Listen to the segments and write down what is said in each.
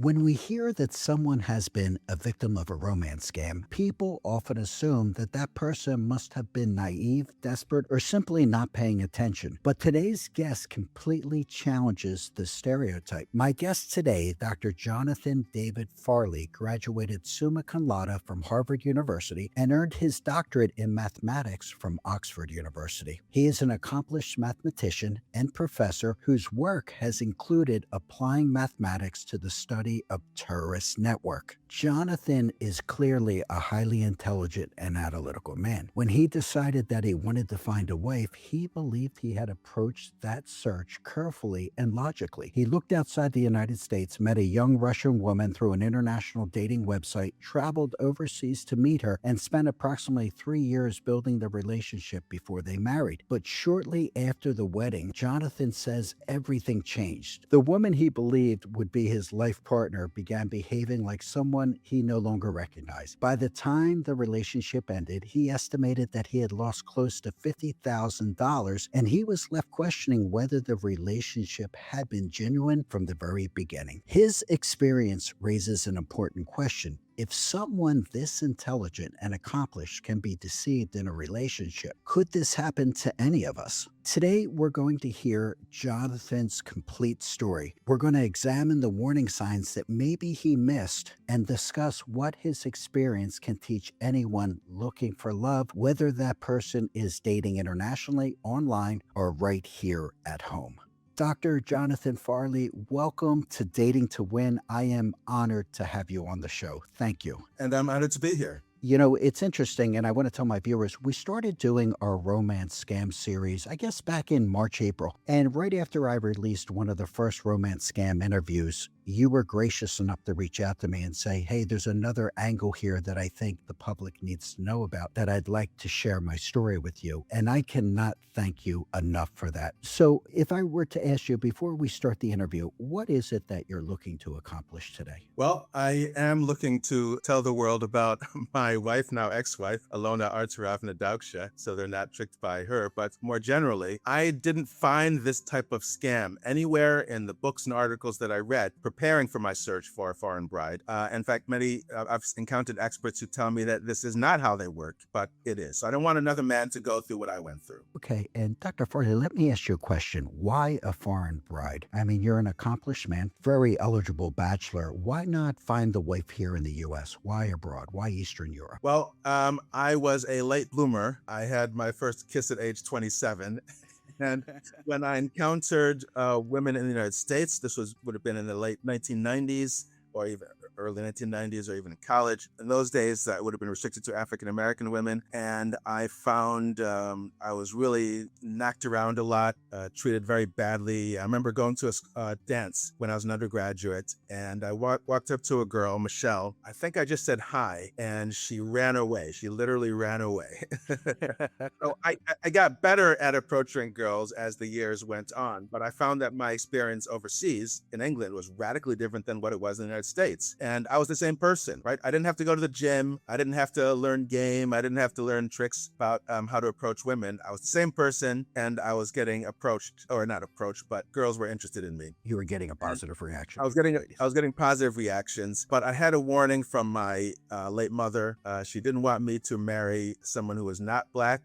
When we hear that someone has been a victim of a romance scam, people often assume that that person must have been naive, desperate, or simply not paying attention. But today's guest completely challenges the stereotype. My guest today, Dr. Jonathan David Farley, graduated summa cum laude from Harvard University and earned his doctorate in mathematics from Oxford University. He is an accomplished mathematician and professor whose work has included applying mathematics to the study of terrorist network. Jonathan is clearly a highly intelligent and analytical man. When he decided that he wanted to find a wife, he believed he had approached that search carefully and logically. He looked outside the United States, met a young Russian woman through an international dating website, traveled overseas to meet her, and spent approximately 3 years building the relationship before they married. But shortly after the wedding, Jonathan says everything changed. The woman he believed would be his life partner began behaving like someone he no longer recognized. By the time the relationship ended, he estimated that he had lost close to $50,000, and he was left questioning whether the relationship had been genuine from the very beginning. His experience raises an important question. If someone this intelligent and accomplished can be deceived in a relationship, could this happen to any of us? Today, we're going to hear Jonathan's complete story. We're going to examine the warning signs that maybe he missed and discuss what his experience can teach anyone looking for love, whether that person is dating internationally, online, or right here at home. Dr. Jonathan Farley, welcome to Dating to Win. I am honored to have you on the show. Thank you. And I'm honored to be here. You know, it's interesting, and I want to tell my viewers, we started doing our romance scam series, I guess back in March, April. And right after I released one of the first romance scam interviews, you were gracious enough to reach out to me and say, hey, there's another angle here that I think the public needs to know about that I'd like to share my story with you. And I cannot thank you enough for that. So if I were to ask you before we start the interview, what is it that you're looking to accomplish today? Well, I am looking to tell the world about my wife, now ex-wife, Alona Arturov Nadauksha, so they're not tricked by her. But more generally, I didn't find this type of scam anywhere in the books and articles that I read preparing for my search for a foreign bride. In fact, I've encountered experts who tell me that this is not how they work, but it is. So I don't want another man to go through what I went through. Okay, and Dr. Farley, let me ask you a question. Why a foreign bride? I mean, you're an accomplished man, very eligible bachelor. Why not find the wife here in the U.S.? Why abroad? Why Eastern Europe? Well, I was a late bloomer. I had my first kiss at age 27. And when I encountered women in the United States, would have been in the late 1990s or even early 1990s or even in college. In those days, that would have been restricted to African-American women. And I found I was really knocked around a lot, treated very badly. I remember going to a dance when I was an undergraduate, and I walked up to a girl, Michelle. I think I just said hi, and she ran away. She literally ran away. So I got better at approaching girls as the years went on, but I found that my experience overseas in England was radically different than what it was in the United States. And I was the same person, right? I didn't have to go to the gym. I didn't have to learn game. I didn't have to learn tricks about how to approach women. I was the same person, and I was getting approached, or not approached, but girls were interested in me. You were getting a positive reaction. I was getting positive reactions, but I had a warning from my late mother. She didn't want me to marry someone who was not Black.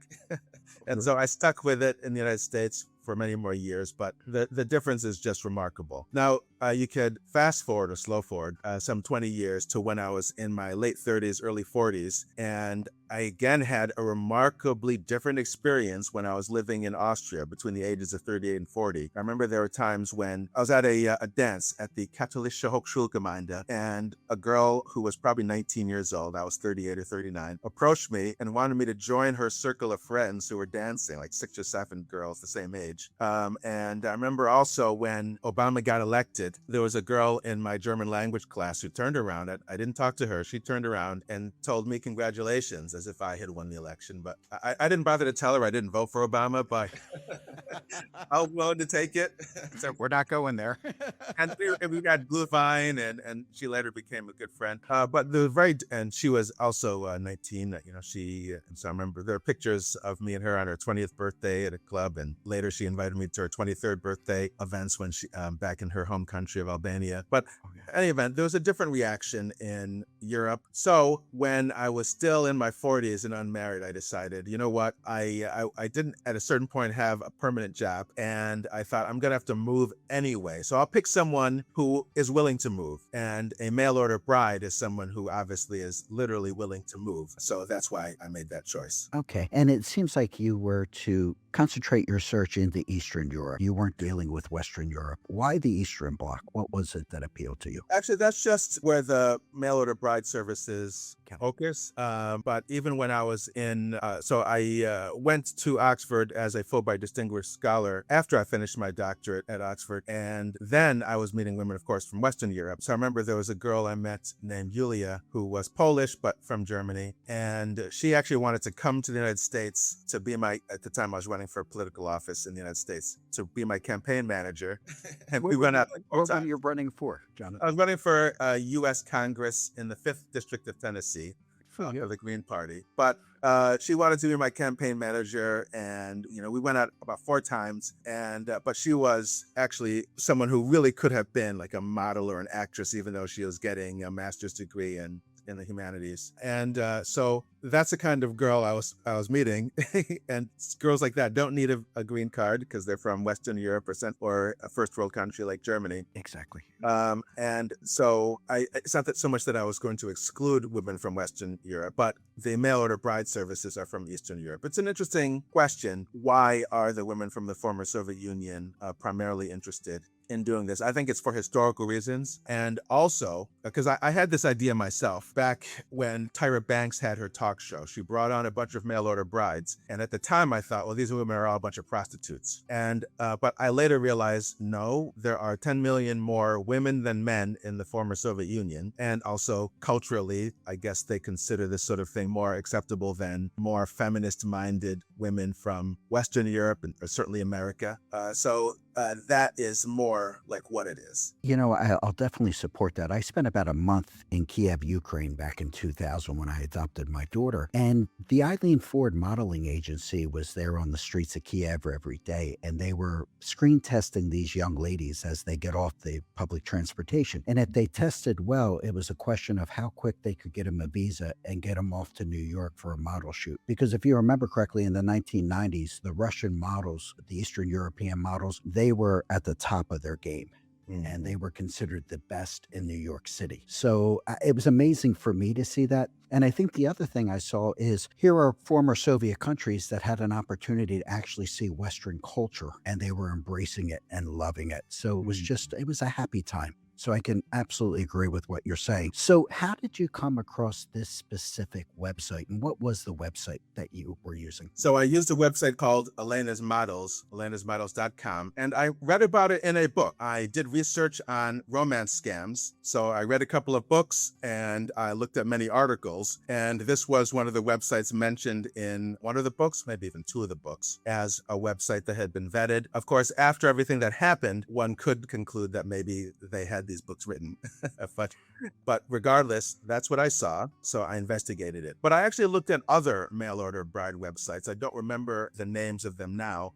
And so I stuck with it in the United States for many more years, but the difference is just remarkable. Now, you could fast forward or slow forward some 20 years to when I was in my late 30s, early 40s, and I again had a remarkably different experience when I was living in Austria between the ages of 38 and 40. I remember there were times when I was at a dance at the Katholische Hochschulgemeinde, and a girl who was probably 19 years old, I was 38 or 39, approached me and wanted me to join her circle of friends who were dancing, like 6 or 7 girls the same age. And I remember also when Obama got elected, there was a girl in my German language class who turned around. I didn't talk to her. She turned around and told me congratulations, as if I had won the election. But I didn't bother to tell her I didn't vote for Obama, but I was willing to take it. So we're not going there. And we got blue vine, and she later became a good friend. But and she was also 19. So I remember there are pictures of me and her on her 20th birthday at a club, and later she invited me to her 23rd birthday events when she back in her home country. country of Albania. But in any event, there was a different reaction in Europe. So when I was still in my 40s and unmarried, I decided, you know what, I didn't at a certain point have a permanent job, and I thought I'm gonna have to move anyway. So I'll pick someone who is willing to move, and a mail order bride is someone who obviously is literally willing to move. So that's why I made that choice. Okay. And it seems like you were to concentrate your search into Eastern Europe. You weren't dealing with Western Europe. Why the Eastern Bloc? What was it that appealed to you? Actually, that's just where the mail order bride services Okay. focus. But even when I was so I went to Oxford as a Fulbright Distinguished Scholar after I finished my doctorate at Oxford. And then I was meeting women, of course, from Western Europe. So I remember there was a girl I met named Yulia who was Polish, but from Germany. And she actually wanted to come to the United States to be at the time I was running for political office in the United States, to be my campaign manager. And we went out like four What were times. you running for, Jonathan? I was running for U.S. Congress in the 5th District of Tennessee Oh, yeah. for the Green Party. But she wanted to be my campaign manager, and we went out about 4 times. And but she was actually someone who really could have been like a model or an actress, even though she was getting a master's degree in the humanities. And so that's the kind of girl I was meeting. And girls like that don't need a green card because they're from Western Europe or a first world country like Germany. Exactly. And so it's not that so much that I was going to exclude women from Western Europe, but the mail order bride services are from Eastern Europe. It's an interesting question. Why are the women from the former Soviet Union primarily interested in doing this? I think it's for historical reasons, and also because I had this idea myself back when Tyra Banks had her talk show. She brought on a bunch of mail order brides, and at the time I thought, well, these women are all a bunch of prostitutes. And but I later realized, no, there are 10 million more women than men in the former Soviet Union, and also culturally, I guess they consider this sort of thing more acceptable than more feminist-minded women from Western Europe or certainly America. So that is more like what it is. I'll definitely support that. I spent about a month in Kiev, Ukraine back in 2000 when I adopted my daughter. And the Eileen Ford modeling agency was there on the streets of Kiev every day. And they were screen testing these young ladies as they get off the public transportation. And if they tested well, it was a question of how quick they could get them a visa and get them off to New York for a model shoot. Because if you remember correctly, in the 1990s, the Russian models, the Eastern European models, they were at the top of their game. And they were considered the best in New York City. So it was amazing for me to see that. And I think the other thing I saw is here are former Soviet countries that had an opportunity to actually see Western culture, and they were embracing it and loving it. So it was a happy time. So I can absolutely agree with what you're saying. So how did you come across this specific website, and what was the website that you were using? So I used a website called Elena's Models, elenasmodels.com, and I read about it in a book. I did research on romance scams. So I read a couple of books and I looked at many articles, and this was one of the websites mentioned in one of the books, maybe even 2 of the books, as a website that had been vetted. Of course, after everything that happened, one could conclude that maybe they had these books written. But regardless, that's what I saw. So I investigated it. But I actually looked at other mail order bride websites. I don't remember the names of them now.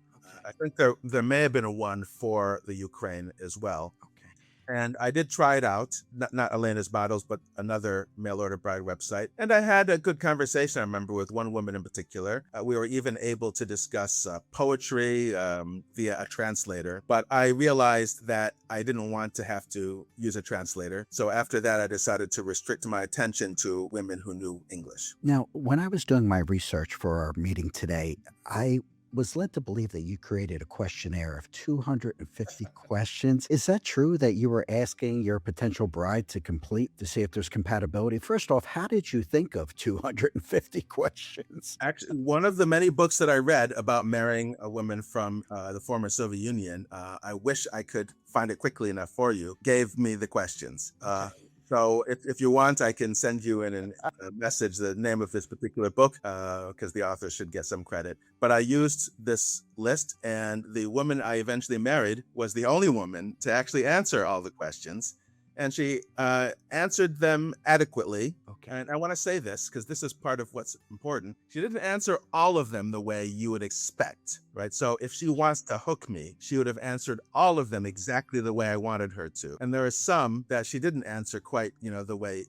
I think there may have been one for the Ukraine as well. And I did try it out, not Elena's Models, but another mail order bride website. And I had a good conversation, I remember, with one woman in particular. We were even able to discuss poetry via a translator. But I realized that I didn't want to have to use a translator. So after that, I decided to restrict my attention to women who knew English. Now, when I was doing my research for our meeting today, I was led to believe that you created a questionnaire of 250 questions. Is that true that you were asking your potential bride to complete to see if there's compatibility? First off, how did you think of 250 questions? Actually, one of the many books that I read about marrying a woman from the former Soviet Union, I wish I could find it quickly enough for you, gave me the questions. So if you want, I can send you in a message the name of this particular book, because the author should get some credit. But I used this list, and the woman I eventually married was the only woman to actually answer all the questions. And she answered them adequately. Okay. And I want to say this because this is part of what's important. She didn't answer all of them the way you would expect, right? So if she wants to hook me, she would have answered all of them exactly the way I wanted her to. And there are some that she didn't answer quite, the way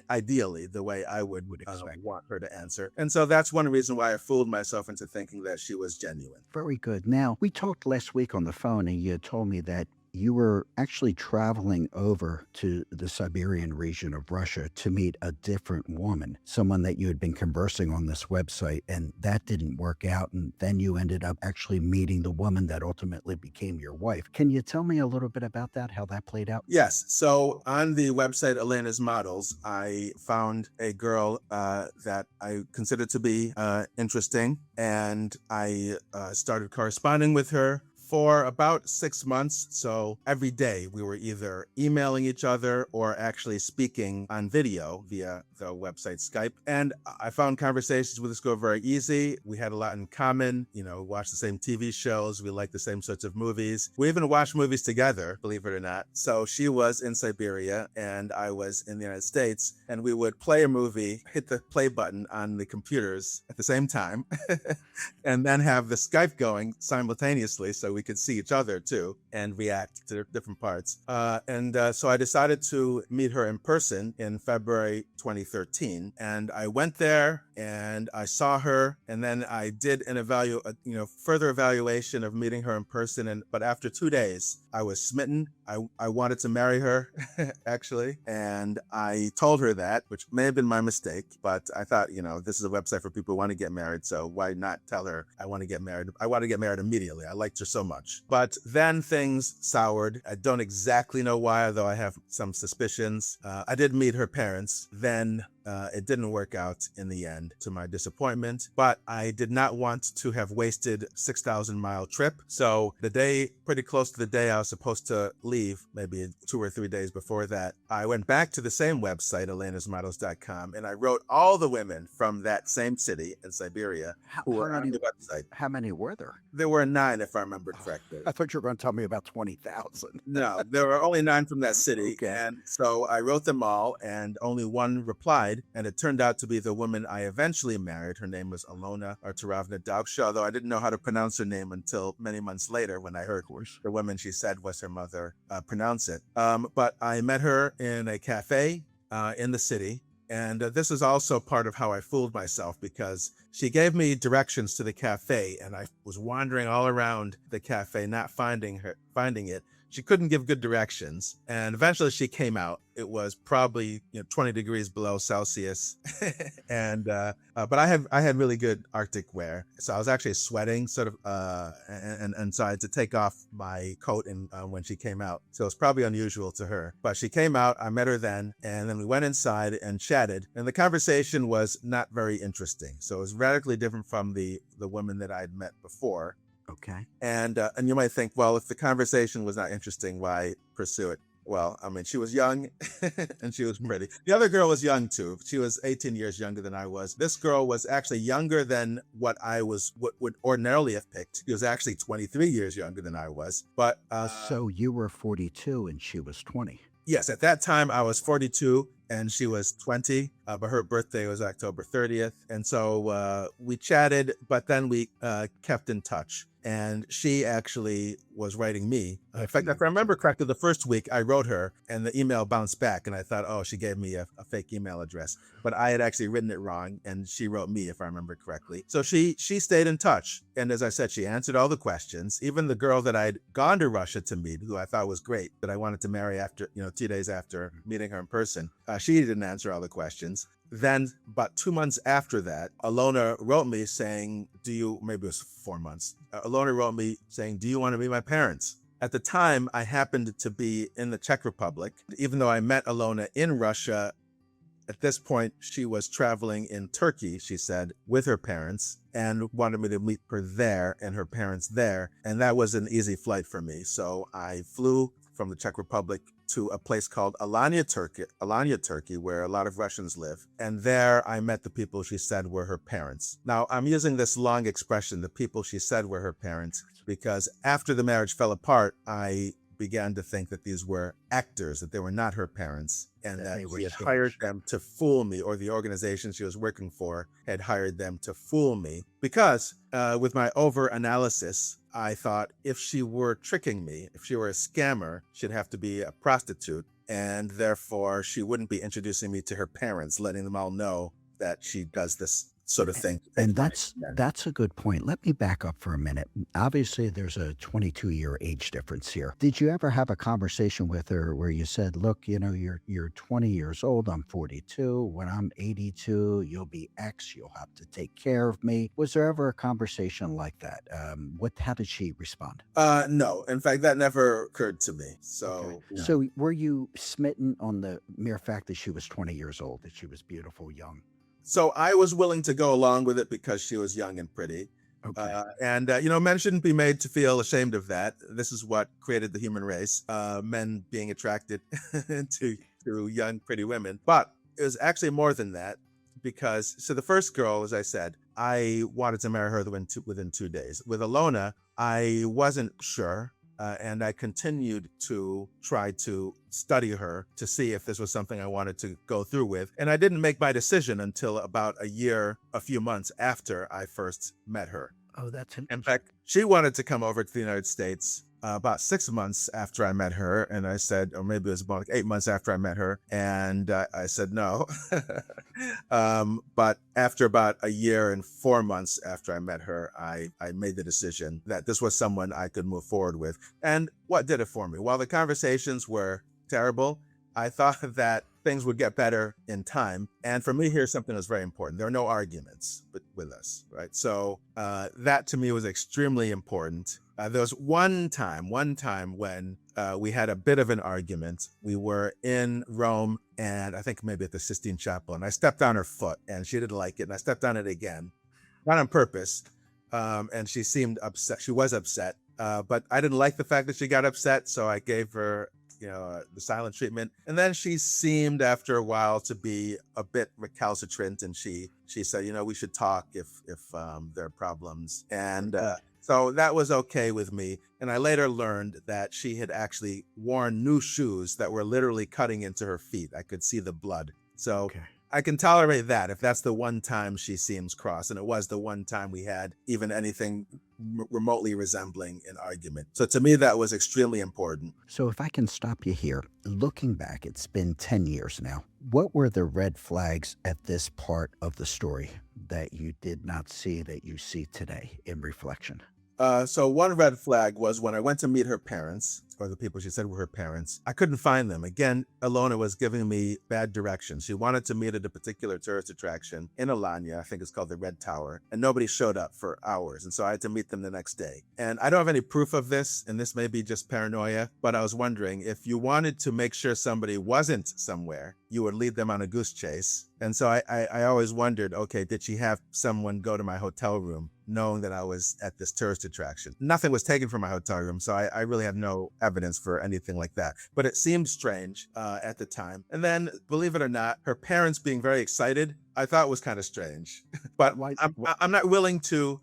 ideally, the way I would expect. want her to answer. And so that's one reason why I fooled myself into thinking that she was genuine. Very good. Now, we talked last week on the phone, and you had told me that you were actually traveling over to the Siberian region of Russia to meet a different woman, someone that you had been conversing on this website, and that didn't work out. And then you ended up actually meeting the woman that ultimately became your wife. Can you tell me a little bit about that, how that played out? Yes. So on the website Elena's Models, I found a girl that I considered to be interesting, and I started corresponding with her for about 6 months. So every day we were either emailing each other or actually speaking on video via the website Skype. And I found conversations with this girl very easy. We had a lot in common. We watched the same TV shows. We liked the same sorts of movies. We even watched movies together, believe it or not. So she was in Siberia and I was in the United States, and we would play a movie, hit the play button on the computers at the same time, and then have the Skype going simultaneously so we could see each other too and react to different parts. So I decided to meet her in person in February 2013. And I went there and I saw her, and then I did an further evaluation of meeting her in person. But after 2 days, I was smitten. I wanted to marry her, actually. And I told her that, which may have been my mistake, but I thought, this is a website for people who want to get married. So why not tell her I want to get married? I want to get married immediately. I liked her so much. But then things soured. I don't exactly know why, though I have some suspicions. I did meet her parents. Then it didn't work out in the end, to my disappointment, but I did not want to have wasted 6,000-mile trip. So pretty close to the day I was supposed to leave, maybe 2 or 3 days before that, I went back to the same website, elenasmodels.com, and I wrote all the women from that same city in Siberia who were on the website. How many were there? There were 9, if I remember correctly. I thought you were going to tell me about 20,000. No, there were only 9 from that city. Okay. And so I wrote them all, and only one replied. And it turned out to be the woman I eventually married. Her name was Alona Arturovna Daubsha, although I didn't know how to pronounce her name until many months later when I heard the woman she said was her mother pronounce it. But I met her in a cafe in the city. And this is also part of how I fooled myself, because she gave me directions to the cafe, and I was wandering all around the cafe, not finding it. She couldn't give good directions, and eventually she came out. It was probably 20 degrees below Celsius, and but I had really good Arctic wear, so I was actually sweating sort of, and so I had to take off my coat when she came out. So it's probably unusual to her, but she came out. I met her then, and then we went inside and chatted, and the conversation was not very interesting. So it was radically different from the woman that I'd met before. Okay. And you might think, well, if the conversation was not interesting, why pursue it? Well, I mean, she was young and she was pretty. The other girl was young too. She was 18 years younger than I was. This girl was actually younger than what I would ordinarily have picked. She was actually 23 years younger than I was. But so you were 42 and she was 20. Yes, at that time I was 42 and she was 20, but her birthday was October 30th. And so we chatted, but then we kept in touch. And she actually was writing me. In fact, if I remember correctly, the first week I wrote her and the email bounced back, and I thought, oh, she gave me a fake email address. But I had actually written it wrong, and she wrote me, if I remember correctly. So she stayed in touch. And as I said, she answered all the questions. Even the girl that I'd gone to Russia to meet, who I thought was great, that I wanted to marry after, 2 days after meeting her in person, she didn't answer all the questions. Then about 2 months after that, Alona wrote me saying, maybe it was 4 months. Alona wrote me saying, do you want to meet my parents? At the time, I happened to be in the Czech Republic. Even though I met Alona in Russia, at this point, she was traveling in Turkey, she said, with her parents, and wanted me to meet her there and her parents there. And that was an easy flight for me. So I flew from the Czech Republic to a place called Alanya, Turkey, where a lot of Russians live. And there I met the people she said were her parents. Now, I'm using this long expression, the people she said were her parents, because after the marriage fell apart, I began to think that these were actors, that they were not her parents, and That that they were she had hired staged. them to fool me, or the organization she was working for had hired them to fool me. Because with my over analysis, I thought if she were tricking me, if she were a scammer, she'd have to be a prostitute, and therefore she wouldn't be introducing me to her parents, letting them all know that she does this sort of thing to And take money that's from men. that's a good point. Let me back up for a minute. Obviously, there's a 22-year age difference here. Did you ever have a conversation with her where you said, "Look, you're 20 years old. I'm 42. When I'm 82, you'll be X. You'll have to take care of me." Was there ever a conversation like that? How did she respond? No, in fact, that never occurred to me. Okay. So, no. So, were you smitten on the mere fact that she was 20 years old, that she was beautiful, young? So I was willing to go along with it because she was young and pretty. Okay. Men shouldn't be made to feel ashamed of that. This is what created the human race, men being attracted to young, pretty women. But it was actually more than that because, so the first girl, as I said, I wanted to marry her within 2 days. With Alona, I wasn't sure. And I continued to try to study her to see if this was something I wanted to go through with. And I didn't make my decision until about a few months after I first met her. Oh, that's In fact, she wanted to come over to the United States about 6 months after I met her. And I said, or maybe it was about 8 months after I met her. And I said no. But after about a year and 4 months after I met her, I made the decision that this was someone I could move forward with. And what did it for me? While the conversations were terrible, I thought that things would get better in time. And for me, here's something that's very important. There are no arguments with us, right? So that to me was extremely important. There was one time when we had a bit of an argument. We were in Rome, and I think maybe at the Sistine Chapel, and I stepped on her foot, and she didn't like it, and I stepped on it again, not on purpose. And she seemed upset. She was upset, but I didn't like the fact that she got upset, so I gave her the silent treatment. And then she seemed after a while to be a bit recalcitrant, and she said, we should talk if there are problems. And so that was okay with me. And I later learned that she had actually worn new shoes that were literally cutting into her feet. I could see the blood. So okay. I can tolerate that if that's the one time she seems cross. And it was the one time we had even anything remotely resembling an argument. So to me, that was extremely important. So, if I can stop you here, looking back, it's been 10 years now. What were the red flags at this part of the story that you did not see that you see today in reflection? So one red flag was when I went to meet her parents, or the people she said were her parents, I couldn't find them. Again, Alona was giving me bad directions. She wanted to meet at a particular tourist attraction in Alanya, I think it's called the Red Tower, and nobody showed up for hours. And so I had to meet them the next day. And I don't have any proof of this, and this may be just paranoia, but I was wondering if you wanted to make sure somebody wasn't somewhere, you would lead them on a goose chase. And so I always wondered, okay, did she have someone go to my hotel room knowing that I was at this tourist attraction? Nothing was taken from my hotel room, so I really have no evidence for anything like that. But it seemed strange at the time. And then, believe it or not, her parents being very excited, I thought was kind of strange. But Why? I'm not willing to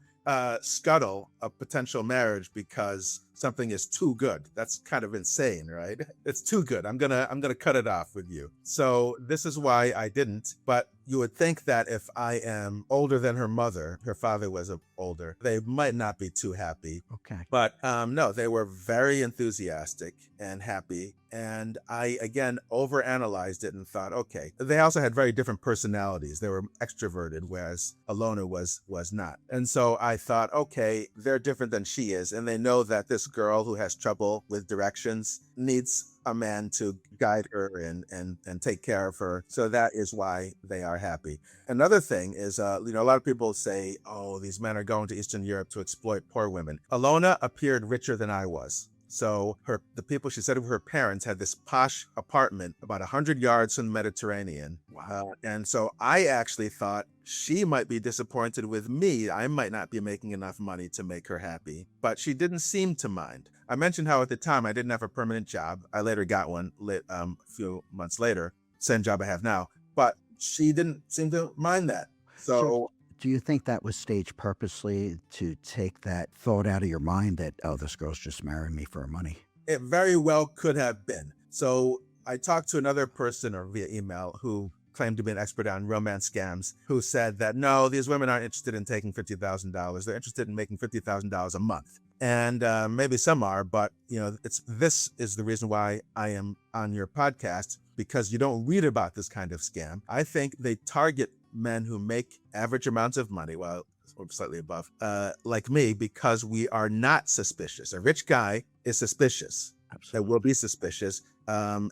scuttle a potential marriage because something is too good. That's kind of insane, right? It's too good. I'm gonna cut it off with you. So this is why I didn't. But you would think that if I am older than her mother, her father was older, they might not be too happy. Okay. But no, they were very enthusiastic and happy. And I, again, overanalyzed it and thought, okay, they also had very different personalities. They were extroverted, whereas Alona was not. And so I thought, okay, they're different than she is. And they know that this girl who has trouble with directions needs a man to guide her and take care of her. So that is why they are happy. Another thing is, a lot of people say, oh, these men are going to Eastern Europe to exploit poor women. Alona appeared richer than I was. So the people she said were her parents had this posh apartment about 100 yards from the Mediterranean. Wow. And so I actually thought she might be disappointed with me. I might not be making enough money to make her happy, but she didn't seem to mind. I mentioned how at the time I didn't have a permanent job. I later got one a few months later, same job I have now, but she didn't seem to mind that. So Do you think that was staged purposely to take that thought out of your mind that, oh, this girl's just marrying me for her money? it very well could have been. So I talked to another person or via email who claimed to be an expert on romance scams, who said that no, these women aren't interested in taking $50,000. They're interested in making $50,000 a month. And maybe some are, but this is the reason why I am on your podcast, because you don't read about this kind of scam. I think they target men who make average amounts of money, well, or slightly above, like me, because we are not suspicious. A rich guy is suspicious. Absolutely. They will be suspicious. As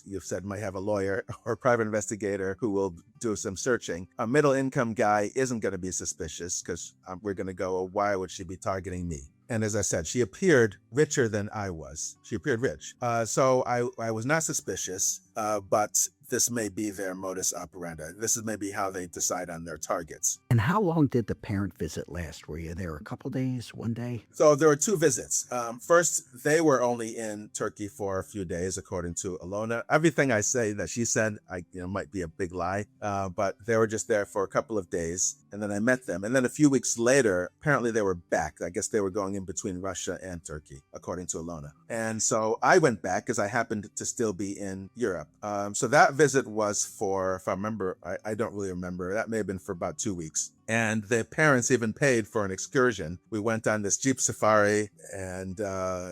you've said, might have a lawyer or a private investigator who will do some searching. A middle income guy isn't going to be suspicious because we're going to go, why would she be targeting me? And as I said, she appeared richer than I was. She appeared rich. So I was not suspicious, but this may be their modus operandi. This is maybe how they decide on their targets. And how long did the parent visit last? Were you there a couple days, one day? So there were two visits. First, they were only in Turkey for a few days, according to Alona. Everything I say that she said, might be a big lie, but they were just there for a couple of days. And then I met them. And then a few weeks later, apparently they were back. I guess they were going in between Russia and Turkey, according to Alona. And so I went back because I happened to still be in Europe. So that visit was for, if I remember, I don't really remember, that may have been for about 2 weeks. And the parents even paid for an excursion. We went on this Jeep safari and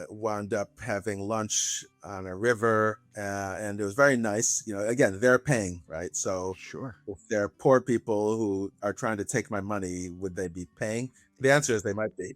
wound up having lunch on a river. And it was very nice. Again, they're paying, right? So Sure. if they're poor people who are trying to take my money, would they be paying? The answer is they might be,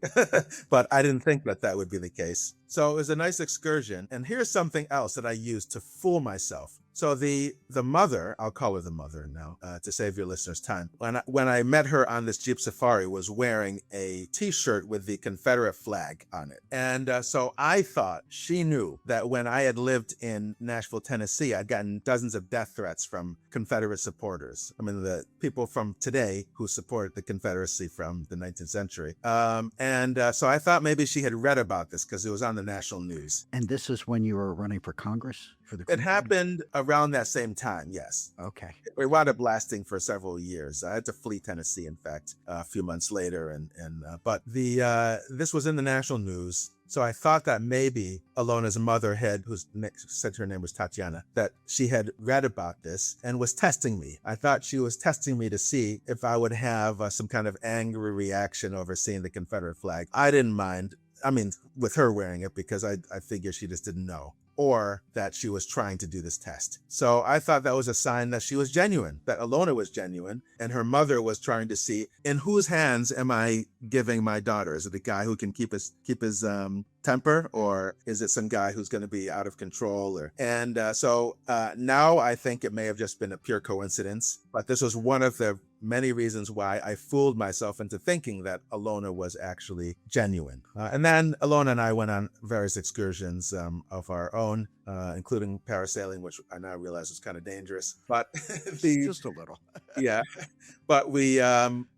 but I didn't think that would be the case. So it was a nice excursion. And here's something else that I used to fool myself. So the mother, I'll call her the mother now, to save your listeners time. When I met her on this Jeep safari, was wearing a T-shirt with the Confederate flag on it. And so I thought she knew that when I had lived in Nashville, Tennessee, I'd gotten dozens of death threats from Confederate supporters. I mean, the people from today who support the Confederacy from the 19th century. So I thought maybe she had read about this because it was on the national news. And this is when you were running for Congress? It happened around that same time, yes. Okay. It wound up lasting for several years. I had to flee Tennessee, in fact, a few months later. But this was in the national news. So I thought that maybe Alona's mother who said her name was Tatiana, that she had read about this and was testing me. I thought she was testing me to see if I would have some kind of angry reaction over seeing the Confederate flag. I didn't mind. I mean, with her wearing it, because I figured she just didn't know, or that she was trying to do this test. So I thought that was a sign that she was genuine, that Alona was genuine, and her mother was trying to see, in whose hands am I giving my daughter? Is it a guy who can keep his temper, or is it some guy who's going to be out of control? So now I think it may have just been a pure coincidence, but this was one of the many reasons why I fooled myself into thinking that Alona was actually genuine. And then Alona and I went on various excursions of our own, including parasailing, which I now realize is kind of dangerous. But just a little. Yeah, but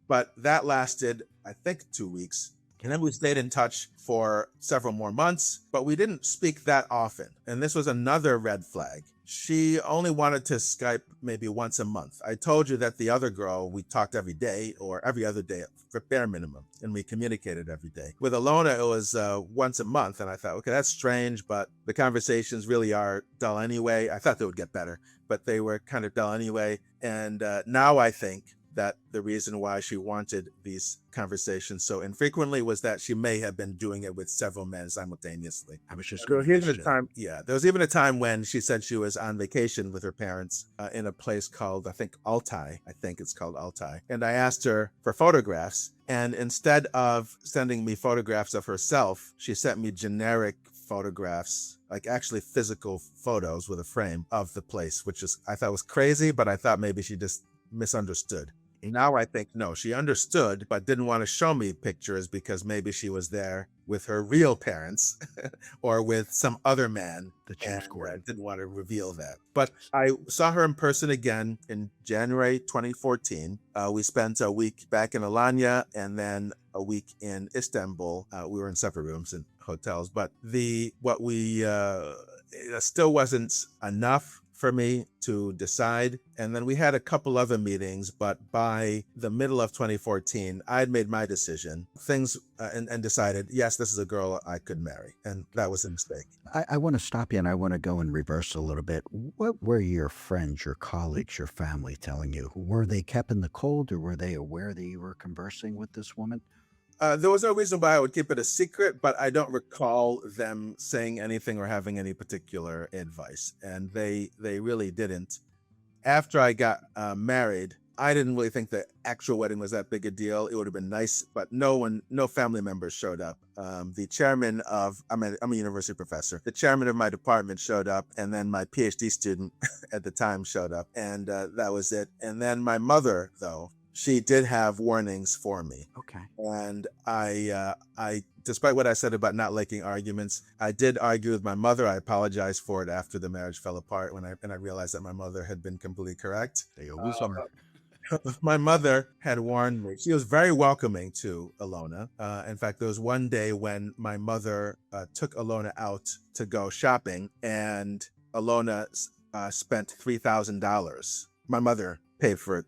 but that lasted, I think, 2 weeks. And then we stayed in touch for several more months, but we didn't speak that often. And this was another red flag. She only wanted to Skype maybe once a month. I told you that the other girl, we talked every day or every other day for bare minimum, and we communicated every day. With Alona, it was once a month, and I thought, okay, that's strange, but the conversations really are dull anyway. I thought they would get better, but they were kind of dull anyway. And now I think that the reason why she wanted these conversations so infrequently was that she may have been doing it with several men simultaneously. I was just there was even a time when she said she was on vacation with her parents in a place called, I think it's called Altai. And I asked her for photographs, and instead of sending me photographs of herself, she sent me generic photographs, like actually physical photos with a frame of the place, which I thought was crazy, but I thought maybe she just misunderstood. Now I think, no, she understood, but didn't want to show me pictures because maybe she was there with her real parents or with some other man and didn't want to reveal that. But I saw her in person again in January 2014. We spent a week back in Alanya and then a week in Istanbul. We were in separate rooms in hotels, but it still wasn't enough for me to decide. And then we had a couple other meetings, but by the middle of 2014, I had made my decision, and decided, yes, this is a girl I could marry. And that was a mistake. I want to stop you and I want to go in reverse a little bit. What were your friends, your colleagues, your family telling you? Were they kept in the cold or were they aware that you were conversing with this woman? There was no reason why I would keep it a secret, but I don't recall them saying anything or having any particular advice. And they really didn't. After I got married, I didn't really think the actual wedding was that big a deal. It would have been nice, but no family members showed up. The chairman of, I'm a university professor. The chairman of my department showed up, and then my PhD student at the time showed up, and that was it. And then my mother, though, she did have warnings for me. Okay. And I, despite what I said about not liking arguments, I did argue with my mother. I apologized for it after the marriage fell apart when I realized that my mother had been completely correct. They always are. My mother had warned me. She was very welcoming to Alona. In fact, there was one day when my mother took Alona out to go shopping, and Alona spent $3,000. My mother paid for it.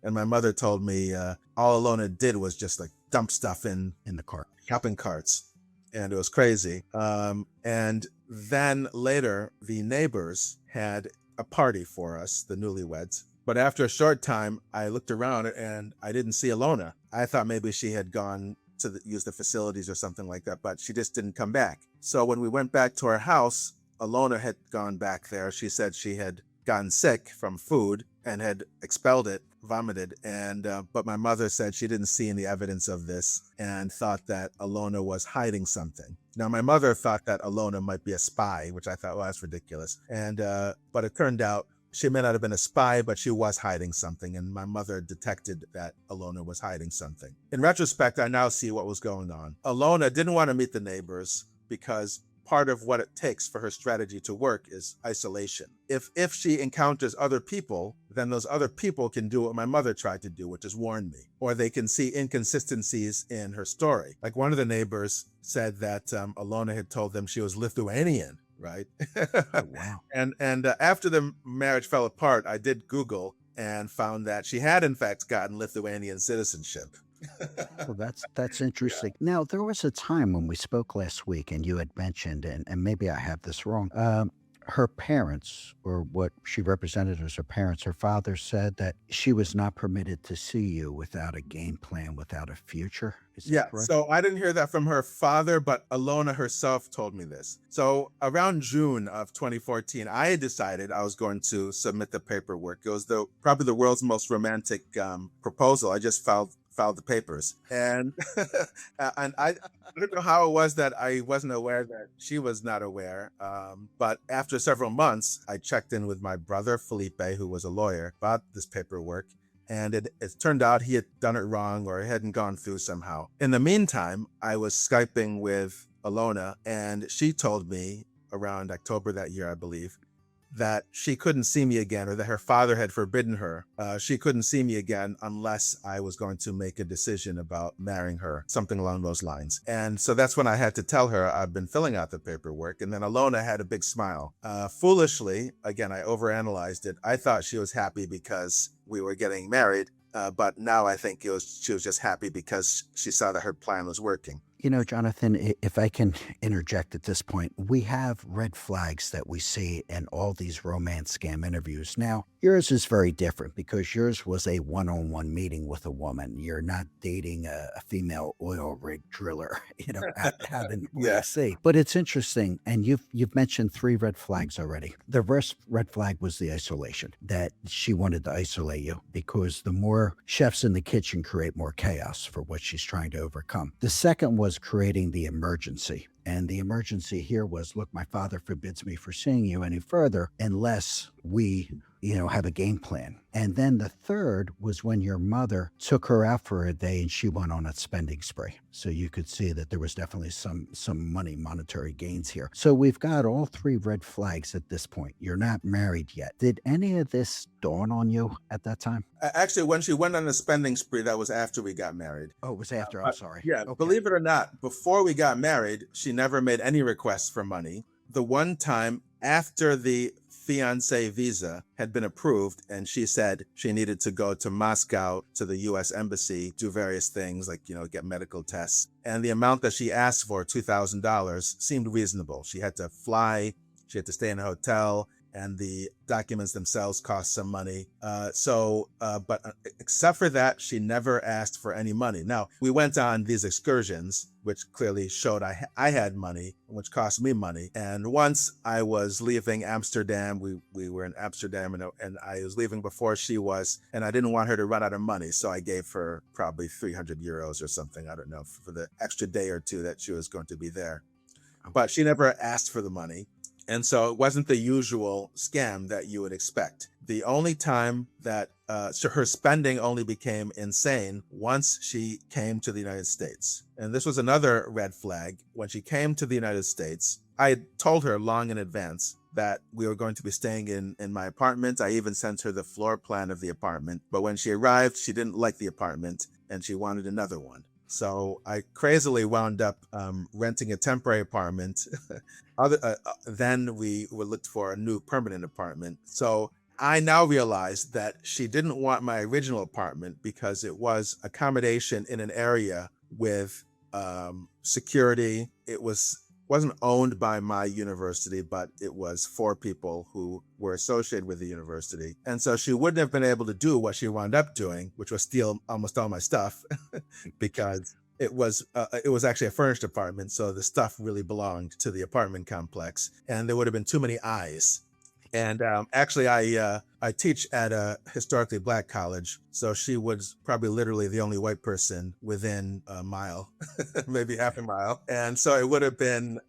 And my mother told me all Alona did was just like dump stuff in In the cart. shopping carts. And it was crazy. And then later, the neighbors had a party for us, the newlyweds. But after a short time, I looked around and I didn't see Alona. I thought maybe she had gone to use the facilities or something like that, but she just didn't come back. So when we went back to our house, Alona had gone back there. She said she had gotten sick from food and had expelled it, vomited. And but my mother said she didn't see any evidence of this and thought that Alona was hiding something. Now, my mother thought that Alona might be a spy, which I thought, well, that's ridiculous. And but it turned out she may not have been a spy, but she was hiding something. And my mother detected that Alona was hiding something. In retrospect, I now see what was going on. Alona didn't want to meet the neighbors because part of what it takes for her strategy to work is isolation. If she encounters other people, then those other people can do what my mother tried to do, which is warn me, or they can see inconsistencies in her story. Like one of the neighbors said that Alona had told them she was Lithuanian, right? Oh, wow. And after the marriage fell apart, I did Google and found that she had in fact gotten Lithuanian citizenship. Well, that's interesting. Now, there was a time when we spoke last week, and you had mentioned, and maybe I have this wrong. Her parents, or what she represented as her parents, her father said that she was not permitted to see you without a game plan, without a future. Is that Yeah, correct? so I didn't hear that from her father, but Alona herself told me this. So around June of 2014, I had decided I was going to submit the paperwork. It was probably the world's most romantic proposal. I just filed the papers, and and I don't know how it was that I wasn't aware that she was not aware. But after several months, I checked in with my brother Felipe, who was a lawyer, about this paperwork. And it turned out he had done it wrong, or it hadn't gone through somehow. In the meantime, I was Skyping with Alona, and she told me around October that year, I believe, that she couldn't see me again, or that her father had forbidden her. She couldn't see me again unless I was going to make a decision about marrying her, something along those lines. And so that's when I had to tell her I've been filling out the paperwork. And then Alona had a big smile. Foolishly, again, I overanalyzed it. I thought she was happy because we were getting married. But now I think she was just happy because she saw that her plan was working. You know, Jonathan, if I can interject at this point, we have red flags that we see in all these romance scam interviews. Now, yours is very different because yours was a one-on-one meeting with a woman. You're not dating a female oil rig driller, out in Yeah. sea. But it's interesting, and you've mentioned 3 red flags already. The first red flag was the isolation, that she wanted to isolate you because the more chefs in the kitchen create more chaos for what she's trying to overcome. The second was creating the emergency. And the emergency here was, look, my father forbids me from seeing you any further unless we, have a game plan. And then the third was when your mother took her out for a day and she went on a spending spree. So you could see that there was definitely some monetary gains here. So we've got all 3 red flags at this point. You're not married yet. Did any of this dawn on you at that time? Actually, when she went on a spending spree, that was after we got married. Oh, it was after. I'm sorry. Yeah, Okay. believe it or not, before we got married, she never made any requests for money. The one time after the fiancé visa had been approved, and she said she needed to go to Moscow to the U.S. Embassy, do various things like, get medical tests. And the amount that she asked for, $2,000, seemed reasonable. She had to fly, she had to stay in a hotel, and the documents themselves cost some money. But except for that, she never asked for any money. Now, we went on these excursions, which clearly showed I had money, which cost me money. And once I was leaving Amsterdam, we were in Amsterdam, and I was leaving before she was, and I didn't want her to run out of money. So I gave her probably 300 euros or something, I don't know, for the extra day or two that she was going to be there. But she never asked for the money. And so it wasn't the usual scam that you would expect. The only time that so her spending only became insane once she came to the United States. And this was another red flag. When she came to the United States, I had told her long in advance that we were going to be staying in my apartment. I even sent her the floor plan of the apartment. But when she arrived, she didn't like the apartment and she wanted another one. So I crazily wound up renting a temporary apartment. Then we looked for a new permanent apartment. So I now realize that she didn't want my original apartment because it was accommodation in an area with security. It wasn't owned by my university, but it was for people who were associated with the university. And so she wouldn't have been able to do what she wound up doing, which was steal almost all my stuff because it was actually a furnished apartment. So the stuff really belonged to the apartment complex, and there would have been too many eyes. And actually, I teach at a historically Black college, so she was probably literally the only white person within a mile, maybe half a mile. And so it would have been,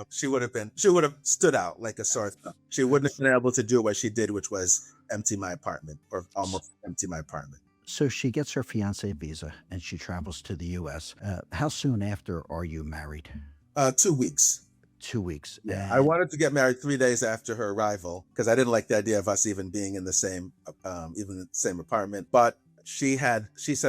she would have stood out like a sore thumb. She wouldn't have been able to do what she did, which was empty my apartment, or almost empty my apartment. So she gets her fiancé visa and she travels to the U.S. How soon after are you married? 2 weeks. 2 weeks. Yeah, I wanted to get married 3 days after her arrival because I didn't like the idea of us even being in the same apartment. But she said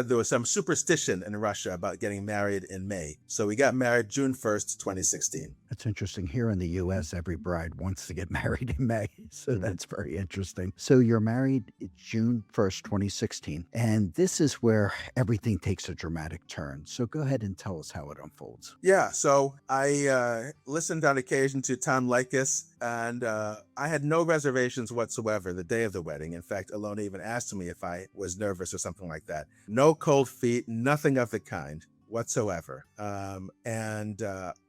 there was some superstition in Russia about getting married in May. So we got married June 1st, 2016. That's interesting. Here in the U.S., every bride wants to get married in May. So that's very interesting. So you're married June 1st, 2016. And this is where everything takes a dramatic turn. So go ahead and tell us how it unfolds. Yeah, so I listened on occasion to Tom Likas, and I had no reservations whatsoever the day of the wedding. In fact, Alona even asked me if I was nervous or something like that. No cold feet, nothing of the kind whatsoever.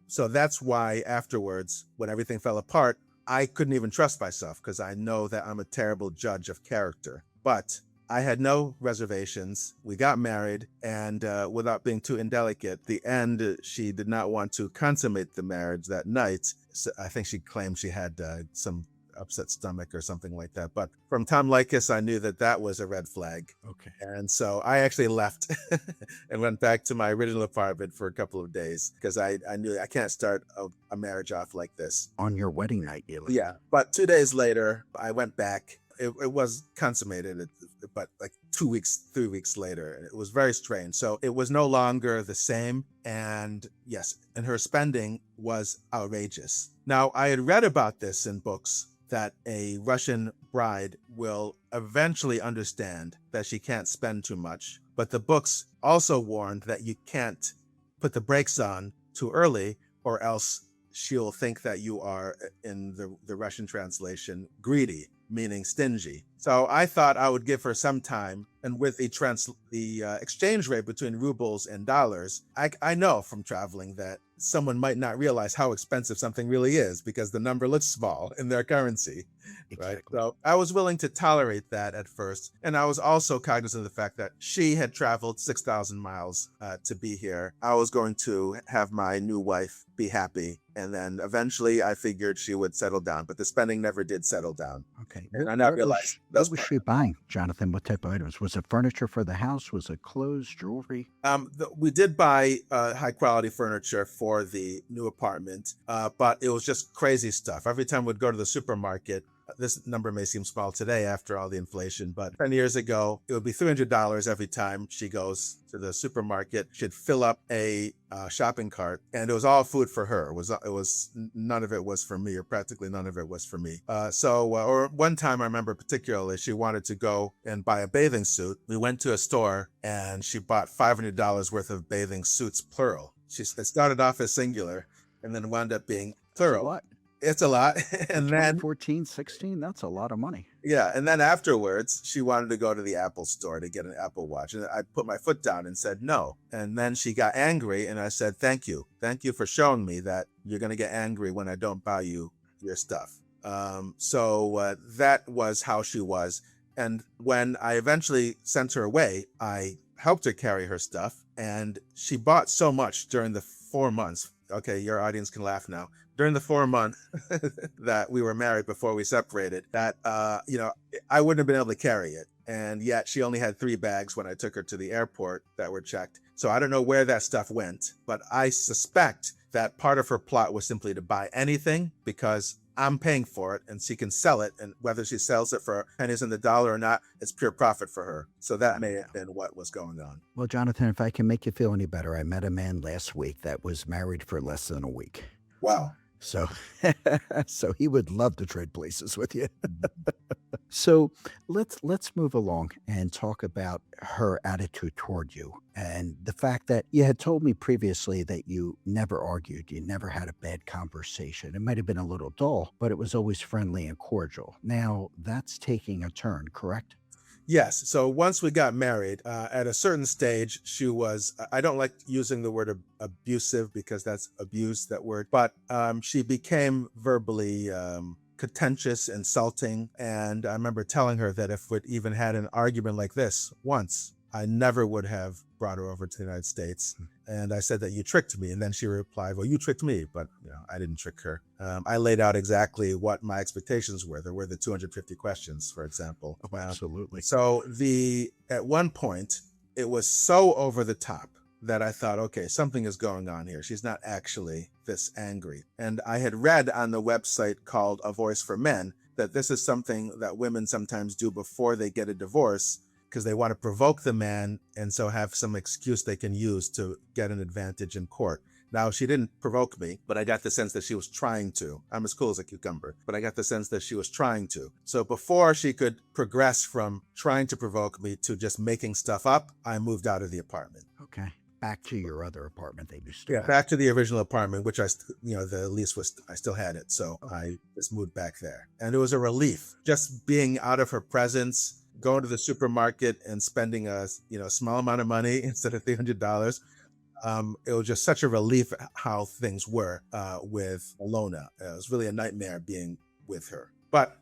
So that's why afterwards, when everything fell apart, I couldn't even trust myself because I know that I'm a terrible judge of character. But I had no reservations. We got married, and without being too indelicate, the end, she did not want to consummate the marriage that night. So I think she claimed she had some upset stomach or something like that. But from Tom Likas, I knew that was a red flag. Okay. And so I actually left and went back to my original apartment for a couple of days because I knew I can't start a marriage off like this. On your wedding night, you left. Yeah. But 2 days later, I went back. It was consummated, but like 3 weeks later, it was very strange. So it was no longer the same. And yes, and her spending was outrageous. Now, I had read about this in books that a Russian bride will eventually understand that she can't spend too much. But the books also warned that you can't put the brakes on too early, or else she'll think that you are, in the Russian translation, greedy, meaning stingy. So I thought I would give her some time, and with the exchange rate between rubles and dollars, I know from traveling that someone might not realize how expensive something really is because the number looks small in their currency, right? Exactly. So I was willing to tolerate that at first, and I was also cognizant of the fact that she had traveled 6,000 miles to be here. I was going to have my new wife be happy, and then eventually I figured she would settle down, but the spending never did settle down. Okay. And I now realized What was she buying, Jonathan? What type of items? Was it furniture for the house? Was it clothes, jewelry? We did buy high quality furniture for the new apartment, but it was just crazy stuff. Every time we'd go to the supermarket, This number may seem small today after all the inflation, but 10 years ago, it would be $300 every time she goes to the supermarket. She'd fill up a shopping cart, and it was all food for her. It was none of it was for me, or practically none of it was for me. Or one time I remember particularly, she wanted to go and buy a bathing suit. We went to a store, and she bought $500 worth of bathing suits, plural. It started off as singular, and then wound up being plural. What? It's a lot. And then 2014, 16, that's a lot of money. yeah, and then afterwards, she wanted to go to the Apple store to get an Apple Watch. And I put my foot down and said no. And then she got angry, and I said, thank you. Thank you for showing me that you're going to get angry when I don't buy you your stuff. That was how she was. And when I eventually sent her away, I helped her carry her stuff. And she bought so much during the 4 months. Okay, your audience can laugh now. During the 4 months that we were married before we separated, that, I wouldn't have been able to carry it. And yet she only had 3 bags when I took her to the airport that were checked. So I don't know where that stuff went, but I suspect that part of her plot was simply to buy anything because I'm paying for it and she can sell it. And whether she sells it for pennies on the dollar or not, it's pure profit for her. So that may have been what was going on. Well, Jonathan, if I can make you feel any better, I met a man last week that was married for less than a week. Wow. So, so he would love to trade places with you. So let's move along and talk about her attitude toward you and the fact that you had told me previously that you never argued, you never had a bad conversation. It might have been a little dull, but it was always friendly and cordial. Now that's taking a turn, correct? Yes. So once we got married, at a certain stage, she was, I don't like using the word abusive because that's abuse, that word, but she became verbally contentious, insulting. And I remember telling her that if we'd even had an argument like this once, I never would have brought her over to the United States. And I said that you tricked me. And then she replied, well, you tricked me, but I didn't trick her. I laid out exactly what my expectations were. There were the 250 questions, for example. Oh, absolutely. So at one point, it was so over the top that I thought, okay, something is going on here. She's not actually this angry. And I had read on the website called A Voice for Men that this is something that women sometimes do before they get a divorce because they want to provoke the man and so have some excuse they can use to get an advantage in court. Now, she didn't provoke me, but I got the sense that she was trying to. I'm as cool as a cucumber, but I got the sense that she was trying to. So before she could progress from trying to provoke me to just making stuff up, I moved out of the apartment. Okay. Back to your other apartment that you still Yeah, had. back to the original apartment, which the lease was, I still had it. So I just moved back there. And it was a relief just being out of her presence, going to the supermarket and spending a small amount of money instead of $300. It was just such a relief how things were with Alona. It was really a nightmare being with her. But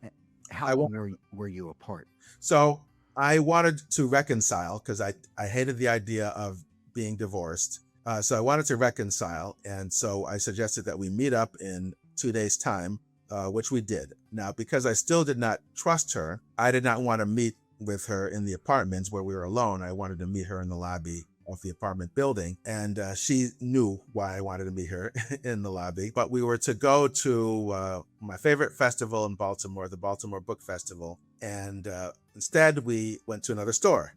How long were you apart? So I wanted to reconcile because I hated the idea of being divorced. So I wanted to reconcile. And so I suggested that we meet up in 2 days' time, which we did. Now, because I still did not trust her, I did not want to meet with her in the apartments where we were alone. I wanted to meet her in the lobby of the apartment building. And she knew why I wanted to meet her in the lobby. But we were to go to my favorite festival in Baltimore, the Baltimore Book Festival. And instead, we went to another store.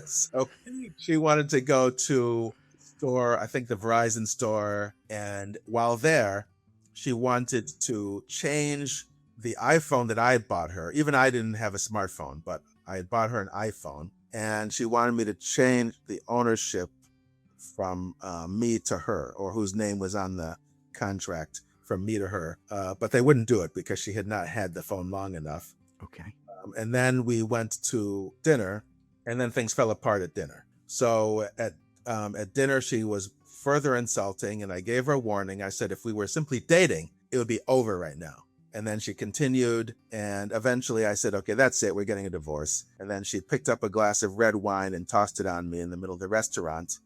So she wanted to go to store, I think the Verizon store. And while there, she wanted to change the iPhone that I had bought her. Even I didn't have a smartphone, but I had bought her an iPhone. And she wanted me to change the ownership from me to her, or whose name was on the contract, from me to her. But they wouldn't do it because she had not had the phone long enough. Okay. And then we went to dinner, and then things fell apart at dinner. So at dinner, she was further insulting, and I gave her a warning. I said, if we were simply dating, it would be over right now. And then she continued, and eventually I said, okay, that's it. We're getting a divorce. And then she picked up a glass of red wine and tossed it on me in the middle of the restaurant.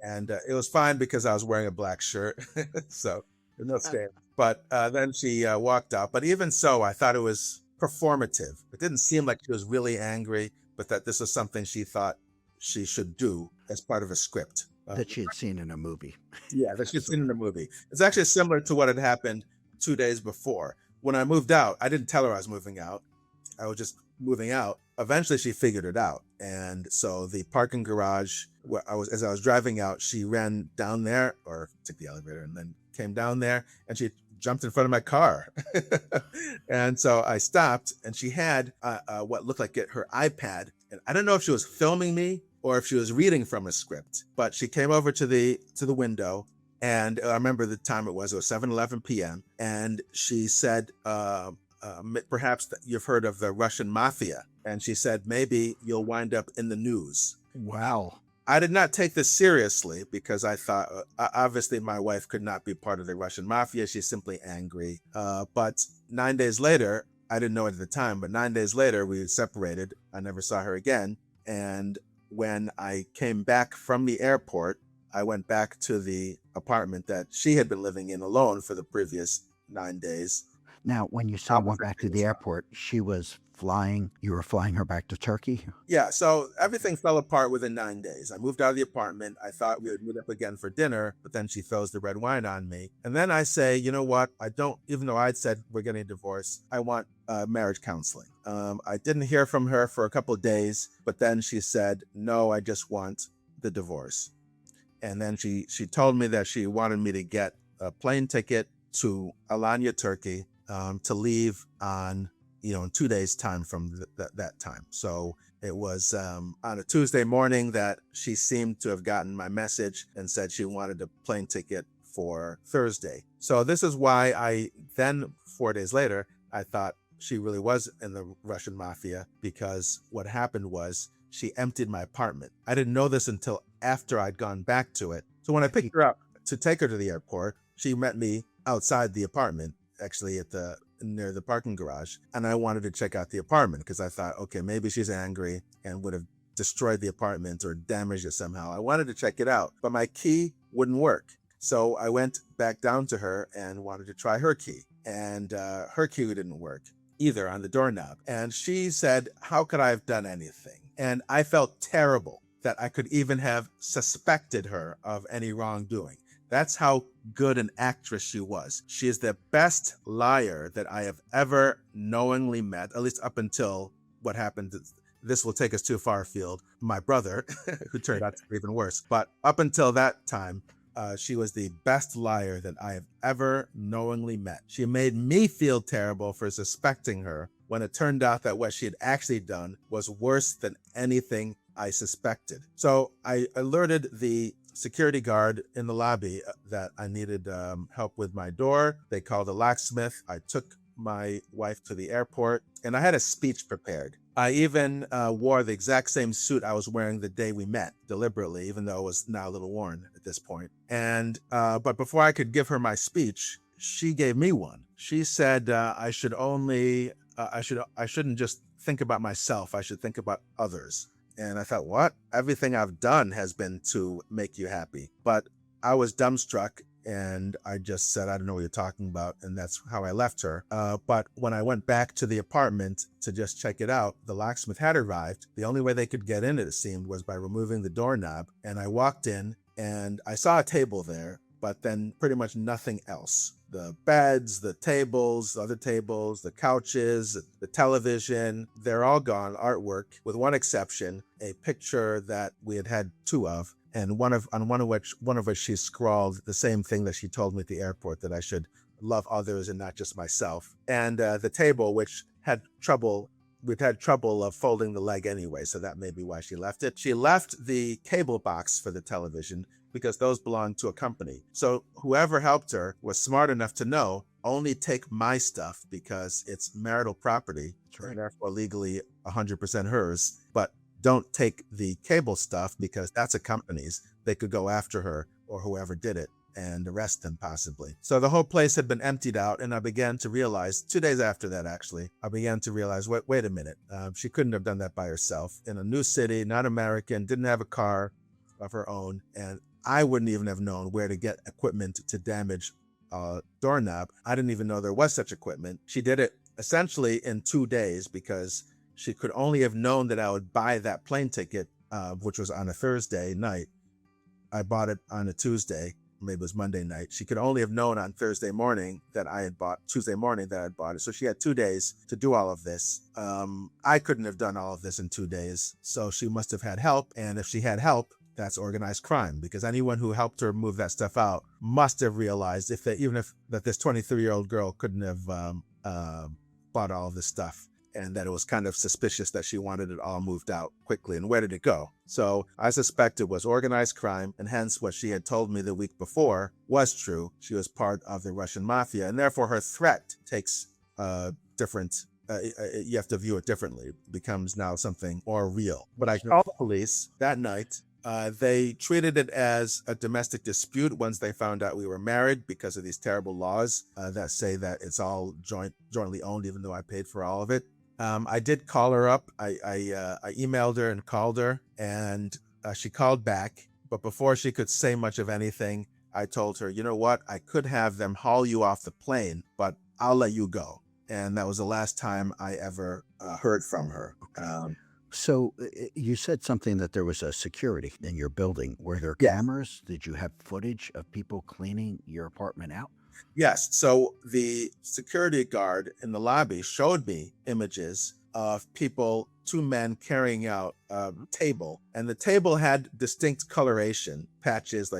And it was fine because I was wearing a black shirt. So there's no stain. But then she walked out. But even so, I thought it was performative. It didn't seem like she was really angry, but that this was something she thought she should do as part of a script. That she had seen in a movie. Yeah, that she had seen in a movie. It's actually similar to what had happened 2 days before. when I moved out, I didn't tell her I was moving out. I was just moving out. Eventually, she figured it out. And so the parking garage, where as I was driving out, she ran down there or took the elevator and then came down there and she jumped in front of my car. And so I stopped and she had what looked like her iPad. And I don't know if she was filming me or if she was reading from a script, but she came over to the window. And I remember the time it was 7:11 p.m. And she said, perhaps that you've heard of the Russian mafia. And she said, maybe you'll wind up in the news. Wow. I did not take this seriously because I thought, obviously, my wife could not be part of the Russian mafia. She's simply angry. But 9 days later, I didn't know it at the time, but 9 days later, we separated. I never saw her again. And when I came back from the airport, I went back to the apartment that she had been living in alone for the previous 9 days. Now, when you say went back to the airport, you were flying her back to Turkey? Yeah, so everything fell apart within 9 days. I moved out of the apartment. I thought we would meet up again for dinner, but then she throws the red wine on me. And then I say, you know what? Even though I'd said we're getting a divorce, I want marriage counseling. I didn't hear from her for a couple of days, but then she said, no, I just want the divorce. And then she told me that she wanted me to get a plane ticket to Alanya, Turkey, to leave on, in 2 days' time from that time. So it was on a Tuesday morning that she seemed to have gotten my message and said she wanted a plane ticket for Thursday. So this is why I then, 4 days later, I thought she really was in the Russian mafia, because what happened was she emptied my apartment. I didn't know this until after I'd gone back to it. So when I picked her up to take her to the airport, she met me outside the apartment, actually near the parking garage. And I wanted to check out the apartment because I thought, okay, maybe she's angry and would have destroyed the apartment or damaged it somehow. I wanted to check it out, but my key wouldn't work. So I went back down to her and wanted to try her key. And her key didn't work either on the doorknob. And she said, how could I have done anything? And I felt terrible that I could even have suspected her of any wrongdoing. That's how good an actress she was. She is the best liar that I have ever knowingly met, at least up until what happened. This will take us too far afield. My brother, who turned out to be even worse. But up until that time, she was the best liar that I have ever knowingly met. She made me feel terrible for suspecting her when it turned out that what she had actually done was worse than anything I suspected. So I alerted the security guard in the lobby that I needed help with my door. They called a locksmith. I took my wife to the airport and I had a speech prepared. I even wore the exact same suit I was wearing the day we met, deliberately, even though it was now a little worn at this point. And but before I could give her my speech, she gave me one. She said I shouldn't just think about myself. I should think about others. And I thought, what? Everything I've done has been to make you happy. But I was dumbstruck and I just said, I don't know what you're talking about. And that's how I left her. But when I went back to the apartment to just check it out, the locksmith had arrived. The only way they could get in, it seemed, was by removing the doorknob. And I walked in and I saw a table there, but then pretty much nothing else. The beds, the tables, the other tables, the couches, the television, they're all gone, artwork, with one exception, a picture that we had two of, and one of which she scrawled the same thing that she told me at the airport, that I should love others and not just myself. And the table, which we'd had trouble of folding the leg anyway, so that may be why she left it. She left the cable box for the television because those belonged to a company. So whoever helped her was smart enough to know, only take my stuff because it's marital property, and therefore legally 100% hers, but don't take the cable stuff because that's a company's. They could go after her or whoever did it and arrest them possibly. So the whole place had been emptied out, and I began to realize, 2 days after that actually, I began to realize, wait a minute, she couldn't have done that by herself. In a new city, not American, didn't have a car of her own, and I wouldn't even have known where to get equipment to damage a doorknob. I didn't even know there was such equipment. She did it essentially in 2 days because she could only have known that I would buy that plane ticket, which was on a Thursday night. I bought it on a Tuesday, maybe it was Monday night. She could only have known on Tuesday morning that I had bought it. So she had 2 days to do all of this. I couldn't have done all of this in 2 days. So she must have had help. And if she had help, that's organized crime, because anyone who helped her move that stuff out must have realized that this 23-year-old girl couldn't have bought all of this stuff, and that it was kind of suspicious that she wanted it all moved out quickly. And where did it go? So I suspect it was organized crime, and hence what she had told me the week before was true. She was part of the Russian mafia, and therefore her threat takes different. You have to view it differently. It becomes now something more real. But I called the police that night. They treated it as a domestic dispute once they found out we were married, because of these terrible laws that say that it's all jointly owned, even though I paid for all of it. I did call her up. I emailed her and called her, and she called back. But before she could say much of anything, I told her, you know what? I could have them haul you off the plane, but I'll let you go. And that was the last time I ever heard from her. So you said something that there was a security in your building. Were there Yeah. cameras? Did you have footage of people cleaning your apartment out? Yes. So the security guard in the lobby showed me images of people, 2 men carrying out a table, and the table had distinct coloration patches,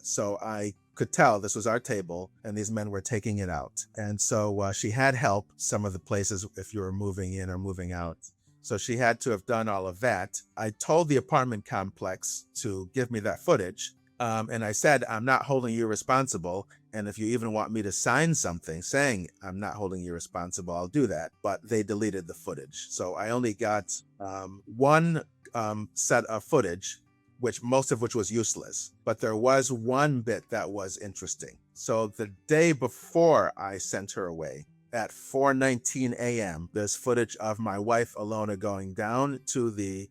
so I could tell this was our table and these men were taking it out. And so she had help some of the places if you were moving in or moving out. So she had to have done all of that. I told the apartment complex to give me that footage. And I said, I'm not holding you responsible. And if you even want me to sign something saying I'm not holding you responsible, I'll do that. But they deleted the footage. So I only got one set of footage, most of which was useless. But there was one bit that was interesting. So the day before I sent her away, at 4:19 a.m., there's footage of my wife, Alona, going down to the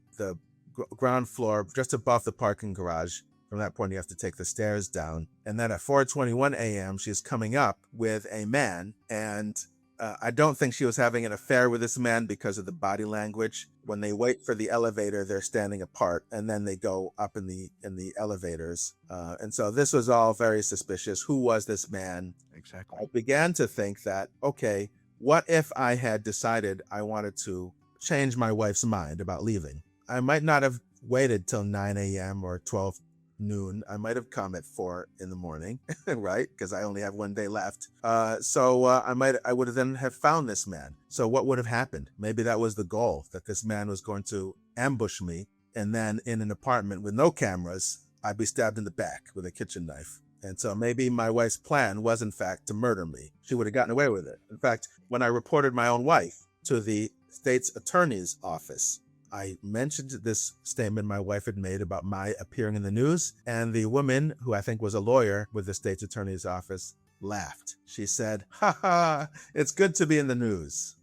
ground floor just above the parking garage. From that point, you have to take the stairs down. And then at 4:21 a.m., she's coming up with a man. And I don't think she was having an affair with this man because of the body language. When they wait for the elevator, they're standing apart, and then they go up in the elevators. And so this was all very suspicious. Who was this man? Exactly. I began to think that, okay, what if I had decided I wanted to change my wife's mind about leaving? I might not have waited till 9 a.m. or 12 noon. I might have come at 4 in the morning, right? Because I only have 1 day left. I would have then have found this man. So what would have happened? Maybe that was the goal, that this man was going to ambush me, and then in an apartment with no cameras, I'd be stabbed in the back with a kitchen knife. And so maybe my wife's plan was, in fact, to murder me. She would have gotten away with it. In fact, when I reported my own wife to the state's attorney's office, I mentioned this statement my wife had made about my appearing in the news, and the woman, who I think was a lawyer with the state's attorney's office, laughed. She said, "Ha ha, it's good to be in the news."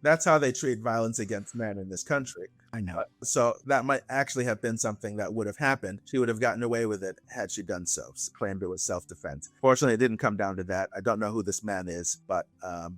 That's how they treat violence against men in this country. I know. So that might actually have been something that would have happened. She would have gotten away with it had she done so, claimed it was self-defense. Fortunately, it didn't come down to that. I don't know who this man is, but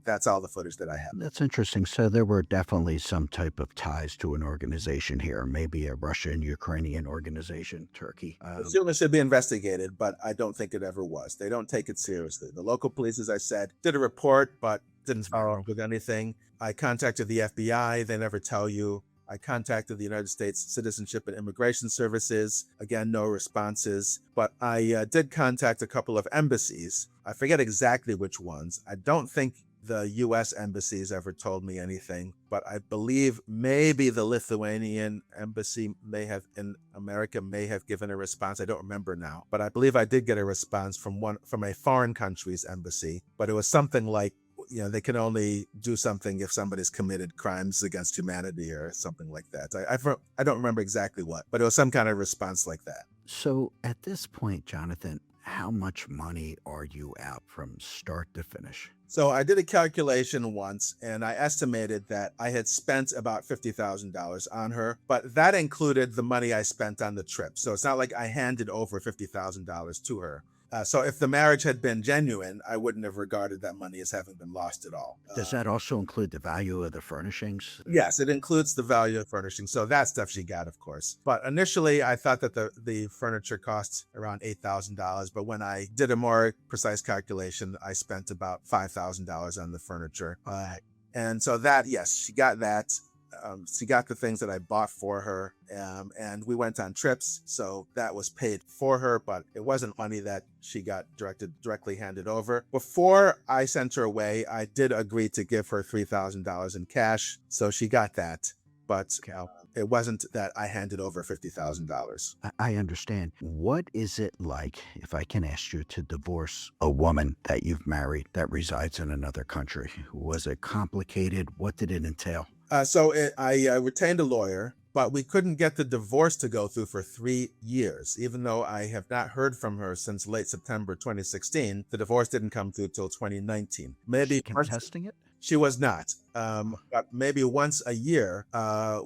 that's all the footage that I have. That's interesting. So there were definitely some type of ties to an organization here, maybe a Russian-Ukrainian organization, Turkey. It certainly should be investigated, but I don't think it ever was. They don't take it seriously. The local police, as I said, did a report, but didn't follow up with anything. I contacted the FBI. They never tell you. I contacted the United States Citizenship and Immigration Services. Again, no responses. But I did contact a couple of embassies. I forget exactly which ones. I don't think the U.S. embassies ever told me anything, but I believe maybe the Lithuanian embassy in America may have given a response. I don't remember now, but I believe I did get a response from a foreign country's embassy. But it was something like, they can only do something if somebody's committed crimes against humanity or something like that. I don't remember exactly what, but it was some kind of response like that. So at this point, Jonathan, how much money are you out from start to finish? So I did a calculation once, and I estimated that I had spent about $50,000 on her, but that included the money I spent on the trip. So it's not like I handed over $50,000 to her. So if the marriage had been genuine, I wouldn't have regarded that money as having been lost at all. Does that also include the value of the furnishings? Yes, it includes the value of furnishing. So that stuff she got, of course. But initially, I thought that the furniture cost around $8,000. But when I did a more precise calculation, I spent about $5,000 on the furniture. And so that, yes, she got that. She got the things that I bought for her, and we went on trips, so that was paid for her, but it wasn't money that she got directly handed over. Before I sent her away, I did agree to give her $3,000 in cash, so she got that, but it wasn't that I handed over $50,000. I understand. What is it like, if I can ask you, to divorce a woman that you've married that resides in another country? Was it complicated? What did it entail? I retained a lawyer, but we couldn't get the divorce to go through for 3 years. Even though I have not heard from her since late September 2016, the divorce didn't come through till 2019. Maybe Contesting it? she was not. But maybe once a year,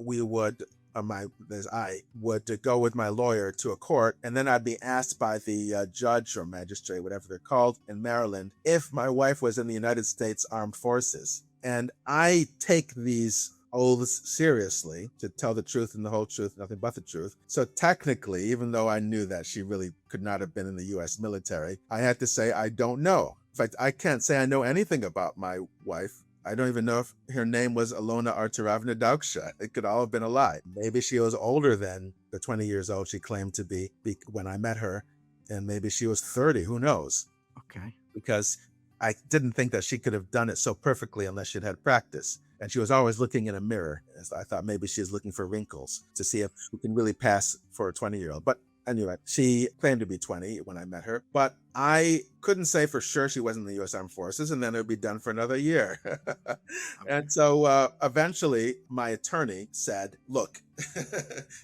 we would. I would go with my lawyer to a court, and then I'd be asked by the judge or magistrate, whatever they're called, in Maryland, if my wife was in the United States Armed Forces. And I take these oaths seriously, to tell the truth and the whole truth, nothing but the truth. So technically, even though I knew that she really could not have been in the U.S. military, I had to say I don't know. In fact, I can't say I know anything about my wife. I don't even know if her name was Alona Arturovna Dauksha. It could all have been a lie. Maybe she was older than the 20 years old she claimed to be when I met her, and maybe she was 30. Who knows? Okay. Because I didn't think that she could have done it so perfectly unless she'd had practice. And she was always looking in a mirror. I thought maybe she was looking for wrinkles to see if she can really pass for a 20-year-old. But anyway, she claimed to be 20 when I met her. But I couldn't say for sure she wasn't in the U.S. Armed Forces, and then it would be done for another year. And so eventually my attorney said, look,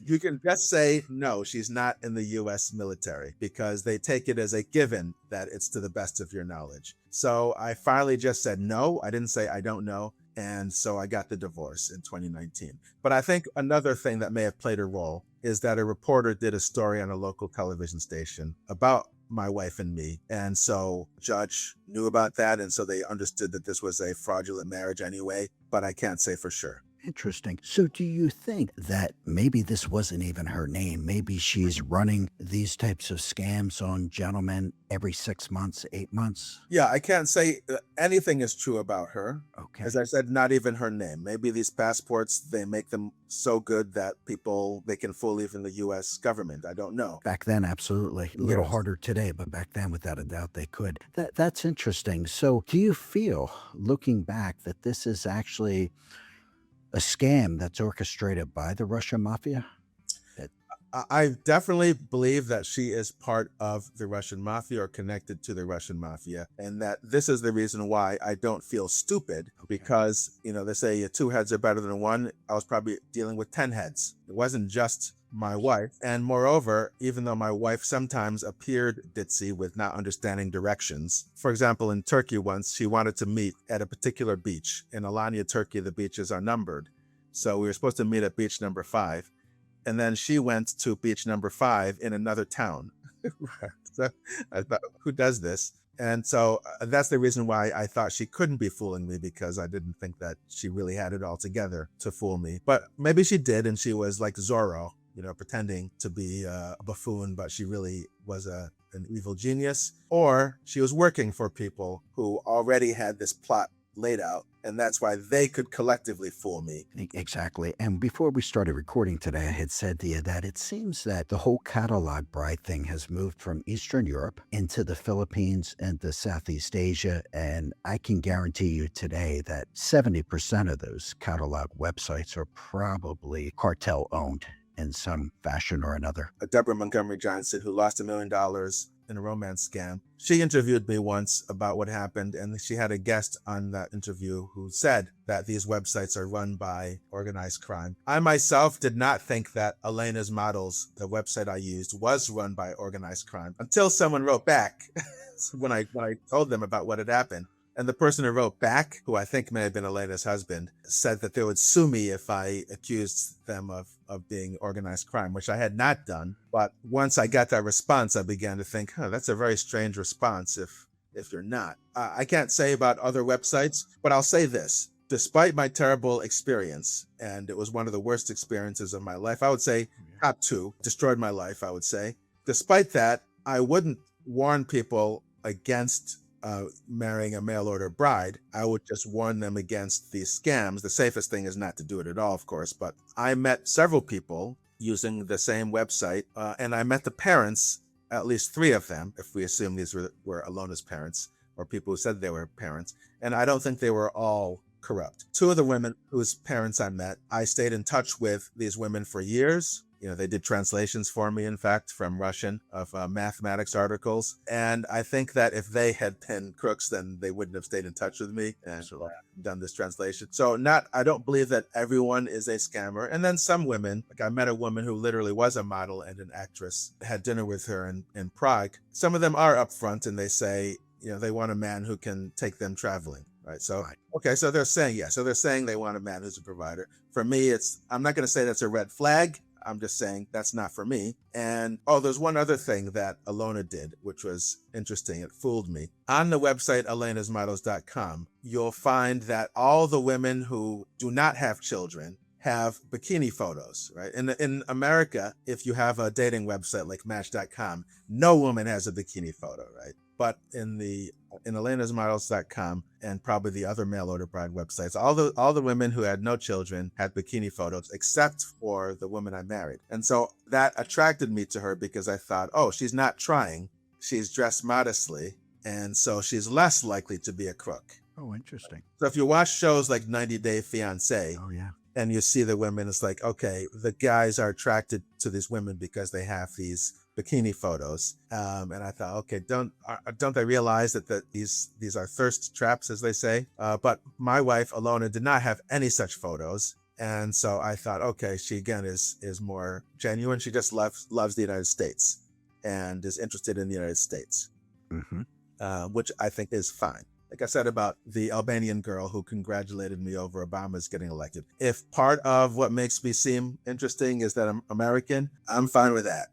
you can just say, no, she's not in the U.S. military, because they take it as a given that it's to the best of your knowledge. So I finally just said no. I didn't say I don't know. And so I got the divorce in 2019. But I think another thing that may have played a role is that a reporter did a story on a local television station about my wife and me. And so the judge knew about that. And so they understood that this was a fraudulent marriage anyway, but I can't say for sure. Interesting. So do you think that maybe this wasn't even her name? Maybe she's running these types of scams on gentlemen every 6 months, 8 months? Yeah, I can't say anything is true about her. Okay. As I said, not even her name. Maybe these passports, they make them so good that they can fool even the U.S. government. I don't know. Back then, absolutely. A little Yes. harder today, but back then, without a doubt, they could. That's interesting. So do you feel, looking back, that this is actually a scam that's orchestrated by the Russian mafia? I definitely believe that she is part of the Russian mafia or connected to the Russian mafia, and that this is the reason why I don't feel stupid, because, they say 2 heads are better than 1. I was probably dealing with 10 heads. It wasn't just my wife. And moreover, even though my wife sometimes appeared ditzy with not understanding directions, for example, in Turkey once, she wanted to meet at a particular beach. In Alanya, Turkey, the beaches are numbered. So we were supposed to meet at beach number 5. And then she went to beach number 5 in another town. So I thought, who does this? And so that's the reason why I thought she couldn't be fooling me, because I didn't think that she really had it all together to fool me. But maybe she did, and she was like Zorro, pretending to be a buffoon, but she really was an evil genius. Or she was working for people who already had this plot laid out, and that's why they could collectively fool me. Exactly. And before we started recording today, I had said to you that it seems that the whole catalog bride thing has moved from Eastern Europe into the Philippines and to Southeast Asia. And I can guarantee you today that 70% of those catalog websites are probably cartel owned in some fashion or another. Deborah Montgomery Johnson, who lost $1 million in a romance scam, she interviewed me once about what happened, and she had a guest on that interview who said that these websites are run by organized crime. I myself did not think that Elena's Models, the website I used, was run by organized crime until someone wrote back when I told them about what had happened. And the person who wrote back, who I think may have been Elena's husband, said that they would sue me if I accused them of being organized crime, which I had not done. But once I got that response, I began to think, that's a very strange response if you're not. I can't say about other websites, but I'll say this. Despite my terrible experience, and it was one of the worst experiences of my life, I would say top two, destroyed my life, I would say. Despite that, I wouldn't warn people against marrying a mail order bride. I would just warn them against these scams. The safest thing is not to do it at all, of course, but I met several people using the same website, and I met the parents, at least 3 of them, if we assume these were Alona's parents, or people who said they were parents, and I don't think they were all corrupt. 2 of the women whose parents I met, I stayed in touch with these women for years. They did translations for me, in fact, from Russian of mathematics articles. And I think that if they had been crooks, then they wouldn't have stayed in touch with me and done this translation. So I don't believe that everyone is a scammer. And then some women, like I met a woman who literally was a model and an actress, had dinner with her in Prague. Some of them are upfront and they say, they want a man who can take them traveling. Right. So, okay. So they're saying, So they're saying they want a man who's a provider. For me, I'm not going to say that's a red flag. I'm just saying that's not for me. And, there's one other thing that Alona did, which was interesting. It fooled me. On the website, alenasmodels.com, you'll find that all the women who do not have children have bikini photos, right? In America, if you have a dating website like Match.com, no woman has a bikini photo, right? But in alenasmodels.com and probably the other mail order bride websites, all the women who had no children had bikini photos, except for the woman I married. And so that attracted me to her because I thought, she's not trying. She's dressed modestly. And so she's less likely to be a crook. Oh, interesting. So if you watch shows like 90 Day Fiancé, and you see the women, it's like, okay, the guys are attracted to these women because they have these bikini photos. And I thought, okay, don't they realize that these are thirst traps, as they say? But my wife, Alona, did not have any such photos. And so I thought, okay, she again is more genuine. She just loves the United States and is interested in the United States, which I think is fine. Like I said about the Albanian girl who congratulated me over Obama's getting elected. If part of what makes me seem interesting is that I'm American, I'm fine with that.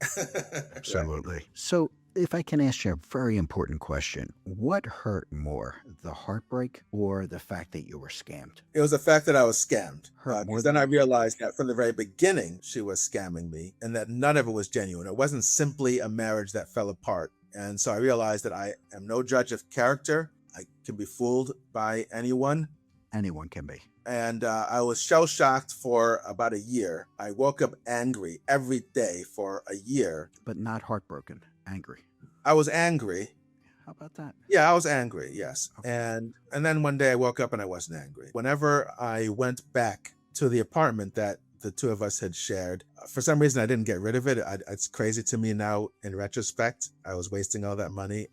Absolutely. So if I can ask you a very important question, what hurt more, the heartbreak or the fact that you were scammed? It was the fact that I was scammed. More Then I realized that from the very beginning, she was scamming me and that none of it was genuine. It wasn't simply a marriage that fell apart. And so I realized that I am no judge of character. I can be fooled by anyone. Anyone can be. And I was shell-shocked for about a year. I woke up angry every day for a year. But not heartbroken, angry. I was angry. How about that? Yeah, I was angry, yes. Okay. And then one day I woke up and I wasn't angry. Whenever I went back to the apartment that the 2 of us had shared, for some reason I didn't get rid of it. It's crazy to me now in retrospect. I was wasting all that money.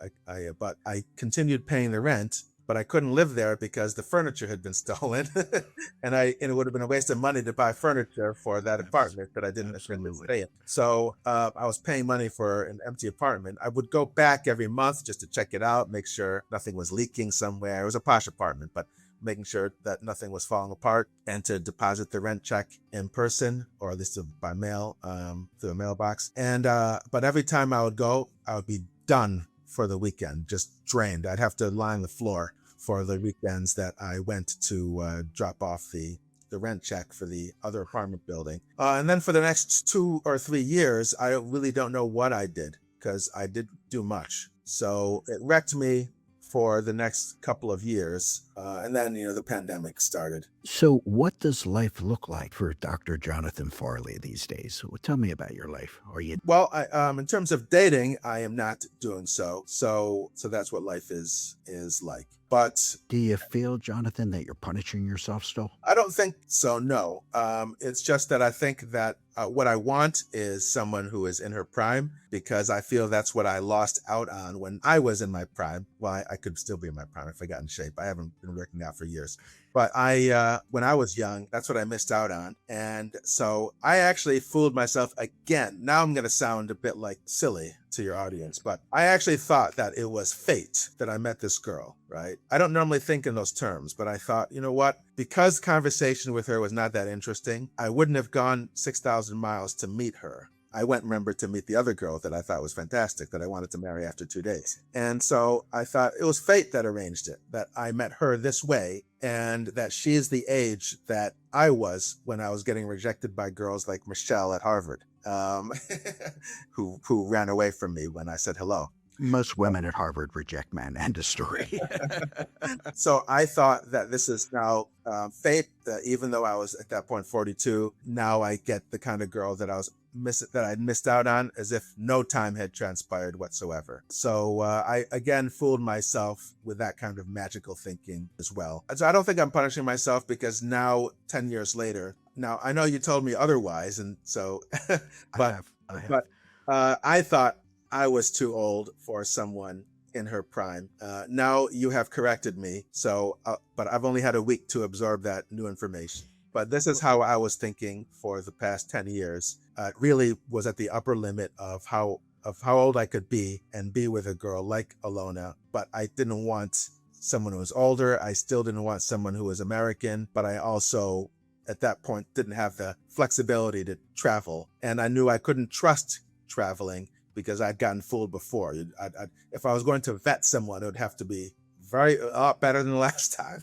But I continued paying the rent, but I couldn't live there because the furniture had been stolen. and it would have been a waste of money to buy furniture for that apartment that I didn't stay in. So I was paying money for an empty apartment. I would go back every month just to check it out, make sure nothing was leaking somewhere. It was a posh apartment, but making sure that nothing was falling apart, and to deposit the rent check in person, or at least by mail, through a mailbox. And but every time I would go, I would be done for the weekend, just drained. I'd have to lie on the floor for the weekends that I went to drop off the rent check for the other apartment building. And then for the next 2 or 3 years, I really don't know what I did, because I didn't do much. So it wrecked me for the next couple of years. And then, the pandemic started. So what does life look like for Dr. Jonathan Farley these days? Well, tell me about your life. Are you... Well, in terms of dating, I am not doing so. So that's what life is like. But do you feel, Jonathan, that you're punishing yourself still? I don't think so, no. It's just that I think that what I want is someone who is in her prime, because I feel that's what I lost out on when I was in my prime. Well, I could still be in my prime if I got in shape. I haven't been working out for years. But when I was young, that's what I missed out on. And so I actually fooled myself again. Now I'm going to sound a bit like silly to your audience, but I actually thought that it was fate that I met this girl, right? I don't normally think in those terms, but I thought, you know what? Because conversation with her was not that interesting, I wouldn't have gone 6,000 miles to meet her. I went, remember, to meet the other girl that I thought was fantastic, that I wanted to marry after 2 days. And so I thought it was fate that arranged it, that I met her this way, and that she is the age that I was when I was getting rejected by girls like Michelle at Harvard, who ran away from me when I said hello. Most women at Harvard reject men. End of story. So I thought that this is now fate, that even though I was at that point 42, now I get the kind of girl that I'd missed out on, as if no time had transpired whatsoever. So I again fooled myself with that kind of magical thinking as well. So I don't think I'm punishing myself, because now 10 years later, now I know you told me otherwise, and so but I have. but I thought I was too old for someone in her prime. Now you have corrected me, so but I've only had a week to absorb that new information. But this is how I was thinking for the past 10 years. It really was at the upper limit of how old I could be and be with a girl like Alona. But I didn't want someone who was older. I still didn't want someone who was American. But I also, at that point, didn't have the flexibility to travel. And I knew I couldn't trust traveling, because I'd gotten fooled before. If I was going to vet someone, it would have to be a lot better than the last time.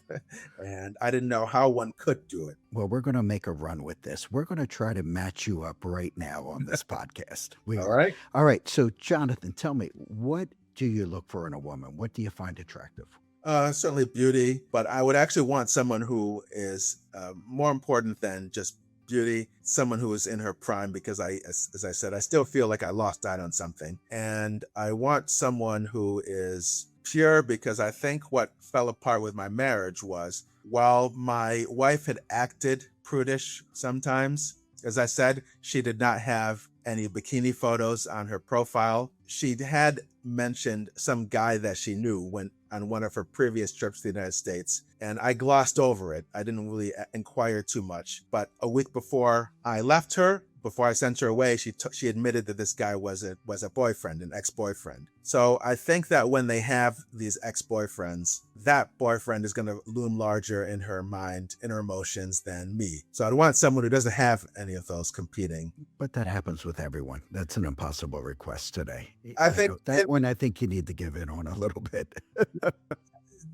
And I didn't know how one could do it. Well, we're going to make a run with this. We're going to try to match you up right now on this podcast. We All are. right. All right. So, Jonathan, tell me, what do you look for in a woman? What do you find attractive? Certainly beauty, but I would actually want someone who is more important than just beauty, someone who is in her prime, because as I said, I still feel like I lost out on something. And I want someone who is pure, because I think what fell apart with my marriage was, while my wife had acted prudish sometimes, as I said, she did not have any bikini photos on her profile. She had mentioned some guy that she knew on one of her previous trips to the United States, and I glossed over it. I didn't really inquire too much. But a week before I left her, before I sent her away, she admitted that this guy was a boyfriend, an ex-boyfriend. So I think that when they have these ex-boyfriends, that boyfriend is going to loom larger in her mind, in her emotions, than me. So I'd want someone who doesn't have any of those competing. But that happens with everyone. That's an impossible request today. I think that one, I think you need to give in on a little bit.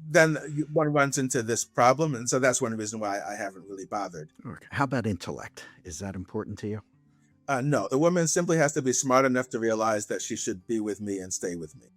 Then one runs into this problem, and so that's one reason why I haven't really bothered. Okay. How about intellect? Is that important to you? No, the woman simply has to be smart enough to realize that she should be with me and stay with me.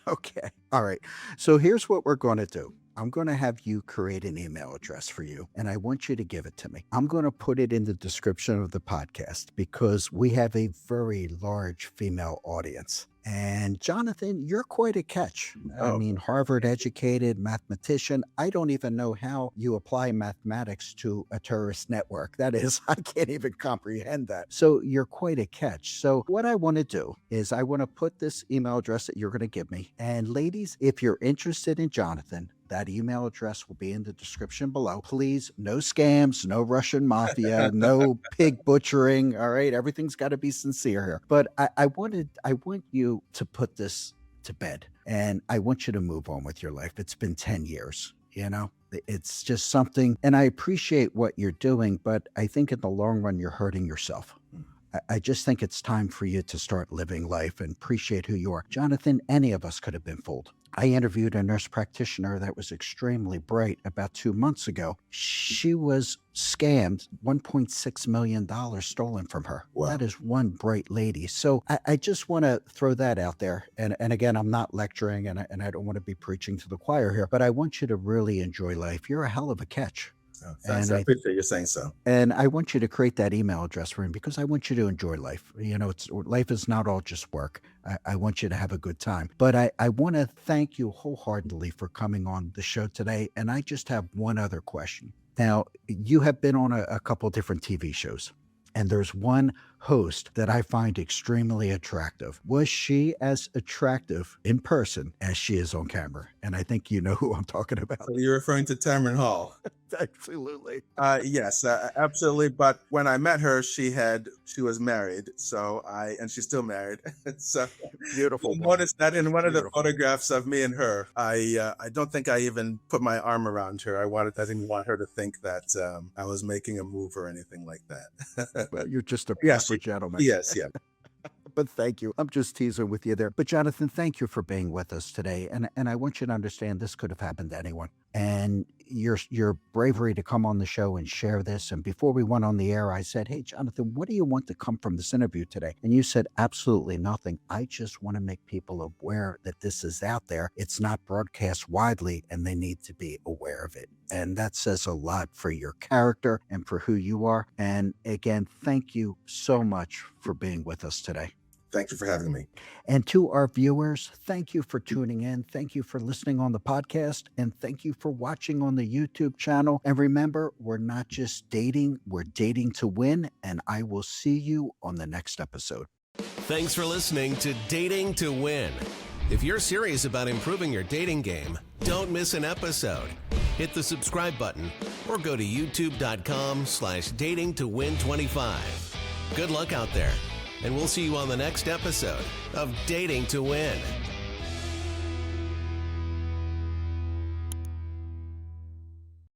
Okay. All right. So here's what we're going to do. I'm going to have you create an email address for you, and I want you to give it to me. I'm going to put it in the description of the podcast, because we have a very large female audience. And Jonathan, you're quite a catch. I mean, Harvard educated mathematician. I don't even know how you apply mathematics to a terrorist network. That is, I can't even comprehend that. So you're quite a catch. So what I want to do is I want to put this email address that you're going to give me. And ladies, if you're interested in Jonathan, that email address will be in the description below. Please, no scams, no Russian mafia, no pig butchering. All right, everything's got to be sincere here. But I want you to put this to bed, and I want you to move on with your life. It's been 10 years. You know, it's just something, and I appreciate what you're doing, but I think in the long run, you're hurting yourself. I just think it's time for you to start living life and appreciate who you are. Jonathan, any of us could have been fooled. I interviewed a nurse practitioner that was extremely bright about 2 months ago. She was scammed, $1.6 million stolen from her. Wow. That is one bright lady. So I just want to throw that out there. And again, I'm not lecturing, and I don't want to be preaching to the choir here, but I want you to really enjoy life. You're a hell of a catch. Oh, thanks. I appreciate you saying so. And I want you to create that email address for him, because I want you to enjoy life. You know, life is not all just work. I want you to have a good time. But I want to thank you wholeheartedly for coming on the show today. And I just have one other question. Now, you have been on a couple different TV shows, and there's one host that I find extremely attractive. Was she as attractive in person as she is on camera? And I think you know who I'm talking about. So you're referring to Tamron Hall. Absolutely. Yes, absolutely. But when I met her, she was married. And she's still married. So Beautiful. you'll notice that in one of the Beautiful. photographs of me and her, I don't think I even put my arm around her. I didn't want her to think that I was making a move or anything like that. Well, you're just a Yeah, proper gentleman. yes, yeah. But thank you. I'm just teasing with you there. But Jonathan, thank you for being with us today. And I want you to understand this could have happened to anyone. And your bravery to come on the show and share this. And before we went on the air, I said, "Hey, Jonathan, what do you want to come from this interview today?" And you said, "Absolutely nothing. I just want to make people aware that this is out there. It's not broadcast widely, and they need to be aware of it." And that says a lot for your character and for who you are. And again, thank you so much for being with us today. Thank you for having me. And to our viewers, thank you for tuning in. Thank you for listening on the podcast. And thank you for watching on the YouTube channel. And remember, we're not just dating, we're dating to win. And I will see you on the next episode. Thanks for listening to Dating to Win. If you're serious about improving your dating game, don't miss an episode. Hit the subscribe button or go to youtube.com/datingtowin25. Good luck out there. And we'll see you on the next episode of Dating to Win.